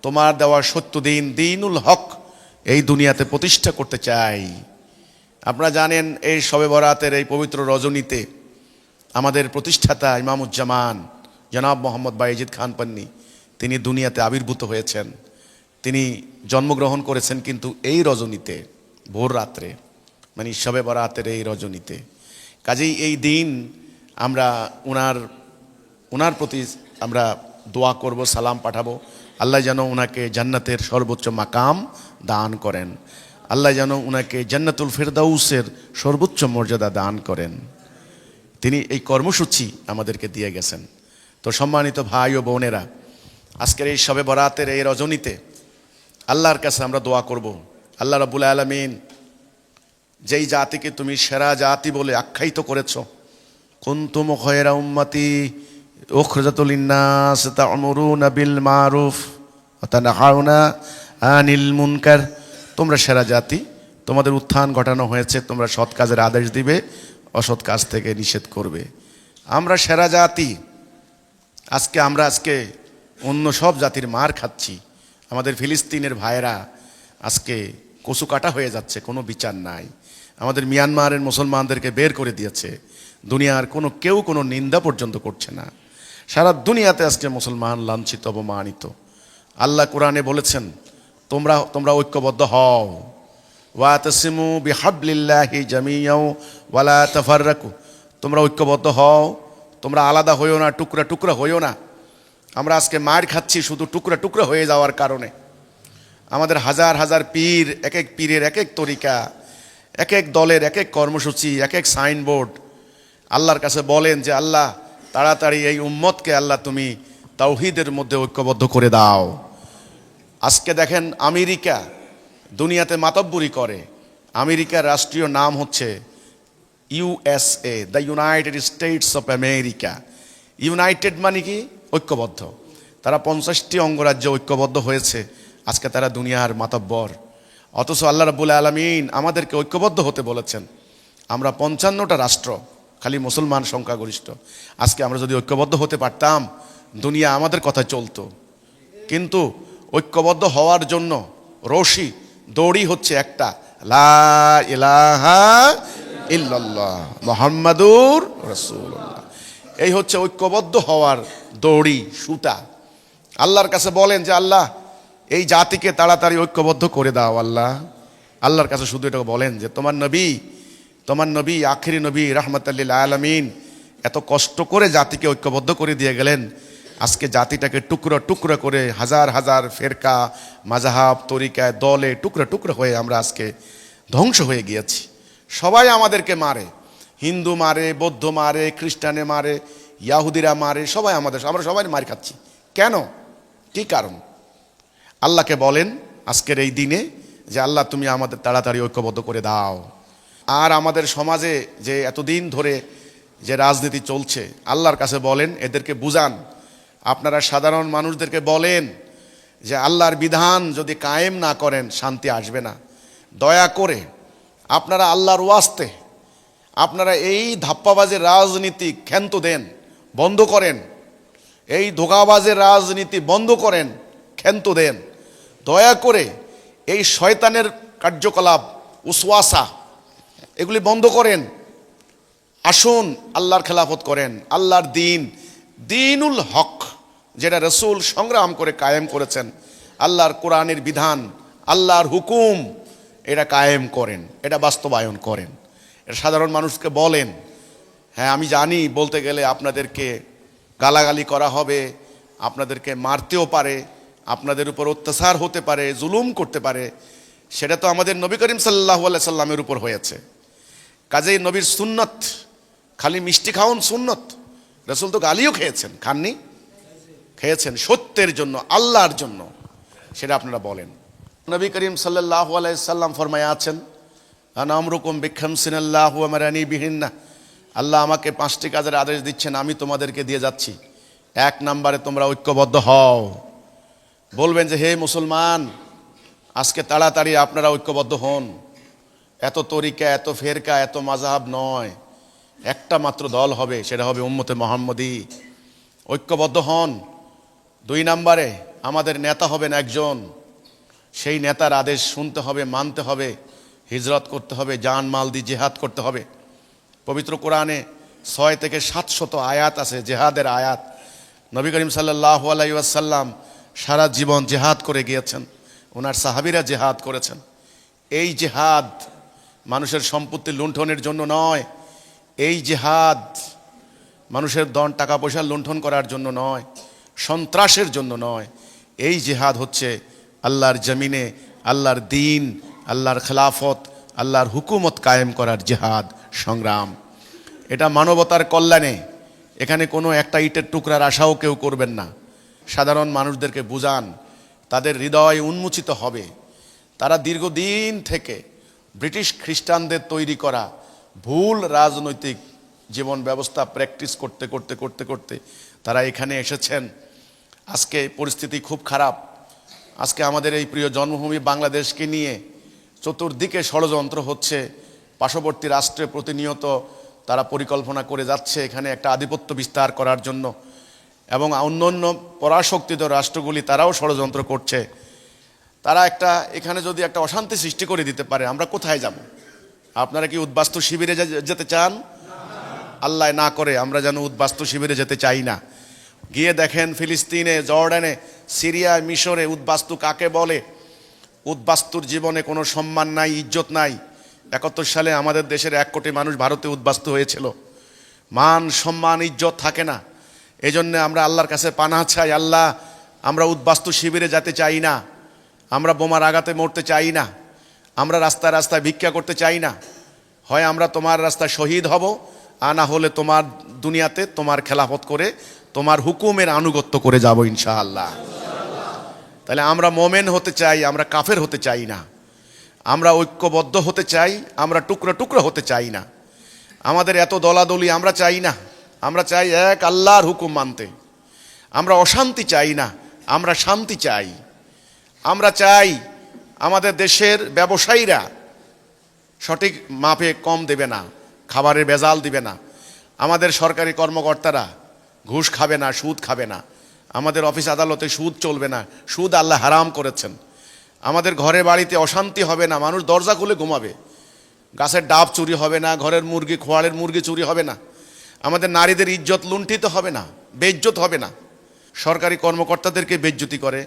S1: তোমার দেওয়া সত্য দিন, দিনুল হক, এই দুনিয়াতে প্রতিষ্ঠা করতে চাই। আপনারা জানেন এই শবে বরাতের এই পবিত্র রজনীতে আমাদের প্রতিষ্ঠাতা ইমামুজ্জামান জনাব মোহাম্মদ বাইজিদ খান পান্নী, তিনি দুনিয়াতে আবির্ভূত হয়েছেন। তিনি জন্মগ্রহণ করেছেন কিন্তু এই রজনীতে, ভোর রাত্রে, মানে শবে বরাতের এই রজনীতে। কাজেই এই দিন আমরা ওনার প্রতি আমরা দোয়া করব, সালাম পাঠাবো। আল্লাহ যেন ওনাকে জান্নাতের সর্বোচ্চ মাকাম দান করেন, আল্লাহ যেন ওনাকে জান্নাতুল ফেরদাউসের সর্বোচ্চ মর্যাদা দান করেন। তিনি এই কর্মসূচি আমাদেরকে দিয়ে গেছেন। তো সম্মানিত ভাই ও বোনেরা, আজকের এই শবে বরাতের এই রজনীতে আল্লাহর কাছে আমরা দোয়া করব। আল্লাহ রাব্বুল আলামিন, যেই জাতিকে তুমি সেরা জাতি বলে আখ্যায়িত করেছ, কুনতুম খায়রা উম্মতি উখরিজাত লিন-নাস তা'মুরুনা বিল মারুফ ওয়া তানহাউনা আনিল মুনকার, তোমরা সেরা জাতি, তোমাদের উত্থান ঘটানো হয়েছে, তোমরা সৎ কাজের আদেশ দিবে, অসৎ কাজ থেকে নিষেধ করবে। আমরা সেরা জাতি। আমরা আজকে অন্য সব জাতির মার খাচ্ছি। আমাদের ফিলিস্তিনের ভাইয়েরা আজকে কচু কাটা হয়ে যাচ্ছে, কোনো বিচার নাই। আমাদের মিয়ানমারের মুসলমানদেরকে বের করে দিয়েছে, দুনিয়ার কেউ কোনো নিন্দা পর্যন্ত করছে না। সারা দুনিয়াতে আজকে মুসলমান লাঞ্ছিত, অপমানিত। আল্লাহ কোরআনে বলেছেন, তোমরা ঐক্যবদ্ধ হও, ওয়াতাসিমু বিহাবলিল্লাহি জামিআ ওয়ালা তাফাররাকু, তোমরা ঐক্যবদ্ধ হও, তোমরা আলাদা হইও না, টুকরা টুকরা হইও না। আমরা আজকে মার খাচ্ছি শুধু টুকরা টুকরা হয়ে যাওয়ার কারণে। আমাদের হাজার হাজার পীর, এক এক পীরের এক এক তরিকা, এক এক দলের এক এক কর্মসূচি, এক এক সাইনবোর্ড। আল্লাহর কাছে বলেন যে আল্লাহ, তাড়াতাড়ি এই উম্মতকে আল্লাহ তুমি তাওহীদের মধ্যে ঐক্যবদ্ধ করে দাও। আজকে দেখেন আমেরিকা দুনিয়াতে মাতব্বরি করে। আমেরিকার রাষ্ট্রীয় নাম হচ্ছে USA, the United states of America. United মানে কি? ঐক্যবদ্ধ। তারা 50টি অঙ্গরাজ্য ঐক্যবদ্ধ হয়েছে, আজকে তারা দুনিয়ার মাতব্বর। অথচ আল্লাহ রাব্বুল আলামিন আমাদেরকে ঐক্যবদ্ধ হতে বলেছেন। আমরা 55টা রাষ্ট্র, খালি মুসলমান সংখ্যাগরিষ্ঠ। আজকে আমরা যদি ঐক্যবদ্ধ হতে পারতাম, দুনিয়া আমাদের কথা চলতো। কিন্তু ঐক্যবদ্ধ হওয়ার জন্য দড়ি হচ্ছে একটা, লা ইলাহা ইল্লাল্লাহ মুহাম্মাদুর রাসূলুল্লাহ। এই হচ্ছে ঐক্যবদ্ধ হওয়ার দড়ি, সুতা। আল্লাহর কাছে বলেন যে আল্লাহ এই জাতিকে তাড়াতাড়ি ঐক্যবদ্ধ করে দাও আল্লাহ। আল্লাহর কাছে শুধু এটা বলেন যে তোমার নবী আখিরি নবী রাহমাতাল লিল আলামিন এত কষ্ট করে জাতিকে ঐক্যবদ্ধ করে দিয়ে গেলেন। আজকে জাতিটাকে টুকরো টুকরো করে হাজার হাজার ফেরকা, মাযহাব, তরিকায়, দলে টুকরো টুকরো হয়ে আমরা আজকে ধ্বংস হয়ে গিয়েছি। সবাই আমাদেরকে মারে, হিন্দু মারে, বৌদ্ধ মারে, খ্রিস্টানে মারে, ইয়াহুদিরা মারে, সবাই আমরা সবাই মার খাচ্ছি। কেন? কি কারণ? আল্লাহকে বলেন আজকের এই দিনে যে আল্লাহ তুমি আমাদের তাড়াতাড়ি ঐক্যবদ্ধ করে দাও। আর আমাদের সমাজে যে এতদিন ধরে যে রাজনীতি চলছে, আল্লাহর কাছে বলেন, এদেরকে বুঝান। আপনারা সাধারণ মানুষদেরকে বলেন যে আল্লাহর বিধান যদি কায়েম না করেন শান্তি আসবে না। দয়া করে আপনারা আল্লাহর ওয়াস্তে আপনারা এই ধাপ্পাবাজের রাজনীতি ক্ষান্ত দেন, বন্ধ করেন। এই ধোঁকাবাজের রাজনীতি বন্ধ করেন, ক্ষান্ত দেন। দয়া করে এই শয়তানের কার্যকলাপ, উসওয়াসা, এগুলি বন্ধ করেন। আসুন আল্লাহর খেলাফত করেন। আল্লাহর দিনুল হক যেটা রসুল সংগ্রাম করে কায়েম করেছেন, আল্লাহর কোরআনের বিধান, আল্লাহর হুকুম, এটা কায়েম করেন, এটা বাস্তবায়ন করেন। এটা সাধারণ মানুষকে বলেন। হ্যাঁ আমি জানি বলতে গেলে আপনাদেরকে গালাগালি করা হবে, আপনাদেরকে মারতেও পারে, আপনাদের উপর অত্যাচার হতে পারে, জুলুম করতে পারে। সেটা তো আমাদের নবী করিম সাল্লাল্লাহু আলাইহি সাল্লামের উপর হয়েছে। কাজেই নবীর সুন্নত খালি মিষ্টি খাওন সুন্নত, রসুল তো গালিও খেয়েছেন, খাননি? খেয়েছেন সত্যের জন্য, আল্লাহর জন্য। সেটা আপনারা বলেন। নবী করিম সাল্লাল্লাহু আলাইহি সাল্লাম ফরমায়া আছেন, আনামরুকুম বিখামসিনাল্লাহু আমারানি বিহিন্না। আল্লাহ আমাকে 5টি কাজের আদেশ দিচ্ছেন, আমি তোমাদেরকে দিয়ে যাচ্ছি। 1 নম্বরে তোমরা ঐক্যবদ্ধ হও। বলবেন যে হে মুসলমান, আজকে তাড়াতাড়ি আপনারা ঐক্যবদ্ধ হন। এত তরিকা, এত ফেরকা, এত মাযহাব নয়, একটা মাত্র দল হবে, সেটা হবে উম্মতে মুহাম্মদী। ঐক্যবদ্ধ হন। 2 নম্বরে আমাদের নেতা হবেন একজন, সেই নেতার আদেশ শুনতে হবে, মানতে হবে, হিজরত করতে হবে, জান মাল দিয়ে জিহাদ করতে হবে। পবিত্র কোরআনে 6 থেকে 700 আয়াত আছে জেহাদের আয়াত। নবী করিম সাল্লাল্লাহু আলাইহি ওয়াসাল্লাম সারা জীবন জেহাদ করে গিয়েছেন, ওনার সাহাবীরা জেহাদ করেছেন। এই জেহাদ মানুষের সম্পত্তি লুণ্ঠনের জন্য নয়, এই জেহাদ মানুষের ধন টাকা পয়সা লুণ্ঠন করার জন্য নয়, সন্ত্রাসের জন্য নয়। এই জেহাদ হচ্ছে আল্লাহর জমিনে আল্লাহর দিন, আল্লাহর খেলাফত, আল্লাহর হুকুমত কায়েম করার জেহাদ, সংগ্রাম। এটা মানবতার কল্যাণে। এখানে কোনো একটা ইটের টুকরার আশাও কেউ করবেন না। সাধারণ মানুষদেরকে বুঝান, তাদের হৃদয় উন্মোচিত হবে। তারা দীর্ঘদিন থেকে ব্রিটিশ খ্রিস্টানদের তৈরি করা ভুল রাজনৈতিক জীবন ব্যবস্থা প্র্যাকটিস করতে করতে করতে করতে তারা এখানে এসেছেন। আজকে পরিস্থিতি খুব খারাপ। আজকে আমাদের এই প্রিয় জন্মভূমি বাংলাদেশকে নিয়ে চতুর্দিকে ষড়যন্ত্র হচ্ছে। পার্শ্ববর্তী রাষ্ট্রে প্রতিনিয়ত তারা পরিকল্পনা করে যাচ্ছে এখানে একটা আধিপত্য বিস্তার করার জন্য, এবং অন্যান্য পরাশক্তিত রাষ্ট্রগুলি তারাও ষড়যন্ত্র করছে। তারা এখানে যদি একটা অশান্তি সৃষ্টি করে দিতে পারে, আমরা কোথায় যাব? আপনারা কি উদ্বাস্তু শিবিরে যেতে চান? আল্লাহ না করে আমরা যেন উদ্বাস্তু শিবিরে যেতে চাই না। গিয়ে দেখেন ফিলিস্তিনে, জর্ডানে, সিরিয়ায়, মিশরে উদ্বাস্তু কাকে বলে? উদ্বাস্তুর জীবনে কোনো সম্মান নাই, ইজ্জত নাই। 71 সালে আমাদের দেশের 1 কোটি মানুষ ভারতে উদ্বাস্তু হয়েছিল। মান সম্মান ইজ্জত থাকে না। এই জন্যে আমরা আল্লাহর কাছে পানাহ চাই, আল্লাহ আমরা উদ্বাস্তু শিবিরে যেতে চাই না, আমরা বোমার আঘাতে মরতে চাই না, আমরা রাস্তায় রাস্তায় ভিক্ষা করতে চাই না। হয় আমরা তোমার রাস্তায় শহীদ হব, আর না হলে তোমার দুনিয়াতে তোমার খেলাফত করে তোমার হুকুমের আনুগত্য করে যাব ইনশাআল্লাহ। তাহলে আমরা মোমেন হতে চাই, আমরা কাফের হতে চাই না। আমরা ঐক্যবদ্ধ হতে চাই, আমরা টুকরো টুকরো হতে চাই না। আমাদের এত দলাদলি আমরা চাই না। আমরা চাই এক আল্লাহর হুকুম মানতে। আমরা অশান্তি চাই না, আমরা শান্তি চাই। আমরা চাই আমাদের দেশের ব্যবসায়ীরা সঠিক মাপে কম দেবে না, খাবারের ভেজাল দিবে না। আমাদের সরকারি কর্মকর্তারা ঘুষ খাবে না, সুদ খাবে না। আমাদের অফিস আদালতে সুদ চলবে না, সুদ আল্লাহ হারাম করেছেন। আমাদের ঘরে বাড়িতে অশান্তি হবে না, মানুষ দরজা খুলে ঘুমাবে। গাছের ডাব চুরি হবে না, ঘরের মুরগি খোয়াড়ের মুরগি চুরি হবে না, আমাদের নারীদের ইজ্জত লুণ্ঠিত হবে না, বেইজ্জত হবে না। সরকারি কর্মকর্তাদেরকে বেইজ্জতি করে,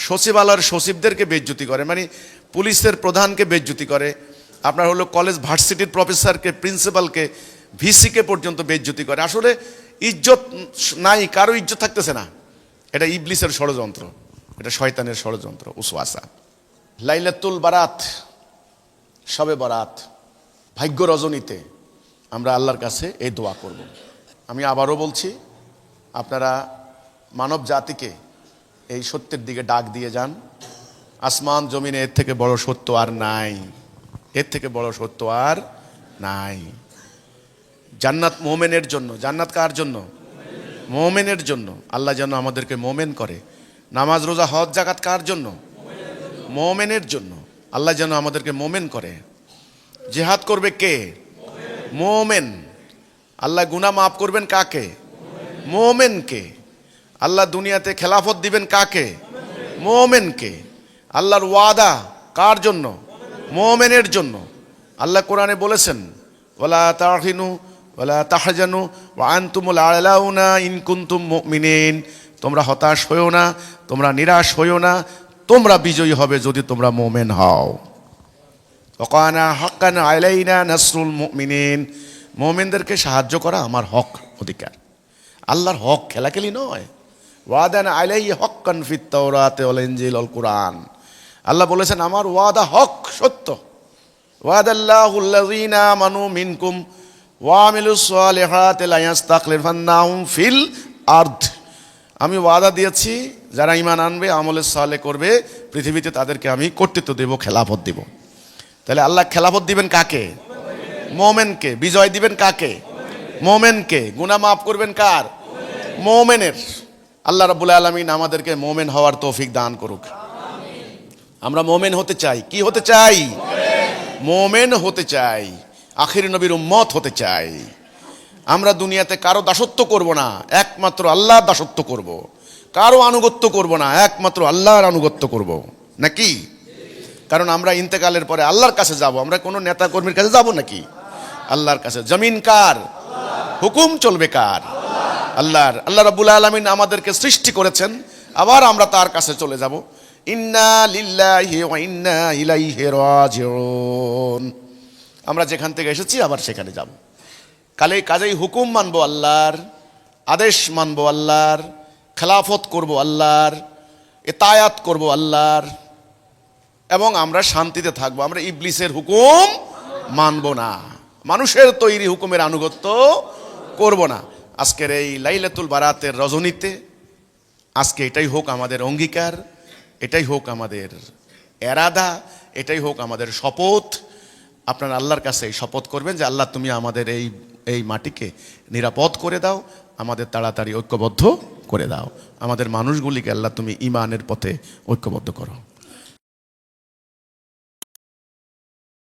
S1: সচিবালয়ের সচিবদেরকে বেইজ্জতি করে, মানে পুলিশের প্রধানকে বেইজ্জতি করে, আপনার হলো কলেজ ভার্সিটির প্রফেসরকে, প্রিন্সিপালকে, ভিসিকে পর্যন্ত বেইজ্জতি করে। আসলে ইজ্জত নাই, কারো ইজ্জত থাকতেছে না। এটা ইবলিসের ষড়যন্ত্র, এটা শয়তানের ষড়যন্ত্র, উসওয়াসা। লাইলাতুল বারাত, শবে বরাত, ভাগ্য রজনীতে আমরা আল্লাহর কাছে এই দোয়া করব। আমি আবারও বলছি, আপনারা মানব জাতিকে এই সত্যের দিকে ডাক দিয়ে যান। আসমান জমিনে এর থেকে বড় সত্য আর নাই, এর থেকে বড় সত্য আর নাই। জান্নাত মোমেনের জন্য। জান্নাত কার জন্য? মোমেনের জন্য। আল্লাহ যেন আমাদেরকে মোমেন করে। নামাজ রোজা হজ জাকাত কার জন্য? মোমেনের জন্য। আল্লাহ যেন আমাদেরকে মোমেন করে। জিহাদ করবে কে? মোমেন। আল্লাহ গুনাহ মাফ করবেন কাকে? মোমেনকে। আল্লাহ দুনিয়াতে খেলাফত দিবেন কাকে? মোমেনকে। আল্লাহর ওয়াদা কার জন্য? মোমেনের জন্য। আল্লাহ কোরআনে বলেছেন, ওয়ালা তাহিনু ওয়ালা তাহজানু ওয়া আনতুমুল আ'লাউনা ইন কুনতুম মুমিনিন। তোমরা হতাশ হইও না, তোমরা নিরাশ হইও না, তোমরা বিজয়ী হবে যদি তোমরা মোমেন হও। ওয়াকানা হাক্কান আলাইনা নাসরুল মুমিনিন। মোমেনদেরকে সাহায্য করা আমার হক, অধিকার। আল্লাহর হক খেলাখেলি নয়। ওয়াদান আলাইহি হাক্কান ফিত তাওরাত ওয়াল ইনজিল ওয়াল কুরআন। আল্লাহ বলেছেন আমার ওয়াদা হক, সত্য। ওয়াদাল্লাহুল্লাযীনা আমানু মিনকুম ওয়া আমিলুস সালিহাতি লা ইস্তাখলিফান্নাহুম ফিল আরদ। আমি ওয়াদা দিয়েছি যারা ঈমান আনবে, আমলে সালেহ করবে, পৃথিবীতে তাদেরকে আমি কর্তৃত্ব দেব, খেলাফত দেব। তাহলে আল্লাহ খেলাফত দিবেন কাকে? মোমেনকে। বিজয় দিবেন কাকে? মোমেনকে। গুনাহ মাফ করবেন কার? মোমেনের। আল্লাহ রাব্বুল আলামিন আমাদেরকে মোমেন হওয়ার তৌফিক দান করুক। আমরা মোমেন হতে চাই। কি হতে চাই? মোমেন হতে চাই। আখির নবীর উম্মত হতে চাই। আমরা দুনিয়াতে কারো দাসত্ব করব না, একমাত্র আল্লাহর দাসত্ব করব। কারো আনুগত্য করব না, একমাত্র আল্লাহর আনুগত্য করব। নাকি? কারণ আমরা ইন্তেকালের পরে আল্লাহর কাছে যাব। আমরা কোনো নেতা কর্মীর কাছে যাব নাকি? আল্লাহর কাছে। জমিন কার? হুকুম চলবে কার? আল্লাহর। আল্লাহ রাব্বুল আলামিন আমাদেরকে সৃষ্টি করেছেন, আবার আমরা তার কাছে চলে যাব। ইন্না লিল্লাহি ওয়া ইন্না ইলাইহি রাজিউন। আমরা যেখান থেকে এসেছি আবার সেখানে যাব। কাজেই হুকুম মানবো আল্লাহর, আদেশ মানবো আল্লাহর, খেলাফত করব আল্লাহর, ইতায়াত করব আল্লাহর, এবং আমরা শান্তিতে থাকবো। আমরা ইবলিসের হুকুম মানব না, মানুষের তৈরি হুকুমের আনুগত্য করব না। আজকের এই লাইলাতুল বারাতের রজনীতে আজকে এটাই হোক আমাদের অঙ্গীকার, এটাই হোক আমাদের এরাদা, এটাই হোক আমাদের শপথ। আপনারা আল্লাহর কাছে এই শপথ করবেন যে আল্লাহ তুমি আমাদের এই মাটিকে নিরাপদ করে দাও, আমাদের তাড়াতাড়ি ঐক্যবদ্ধ করে দাও, আমাদের মানুষগুলিকে আল্লাহ তুমি ঈমানের পথে ঐক্যবদ্ধ করো।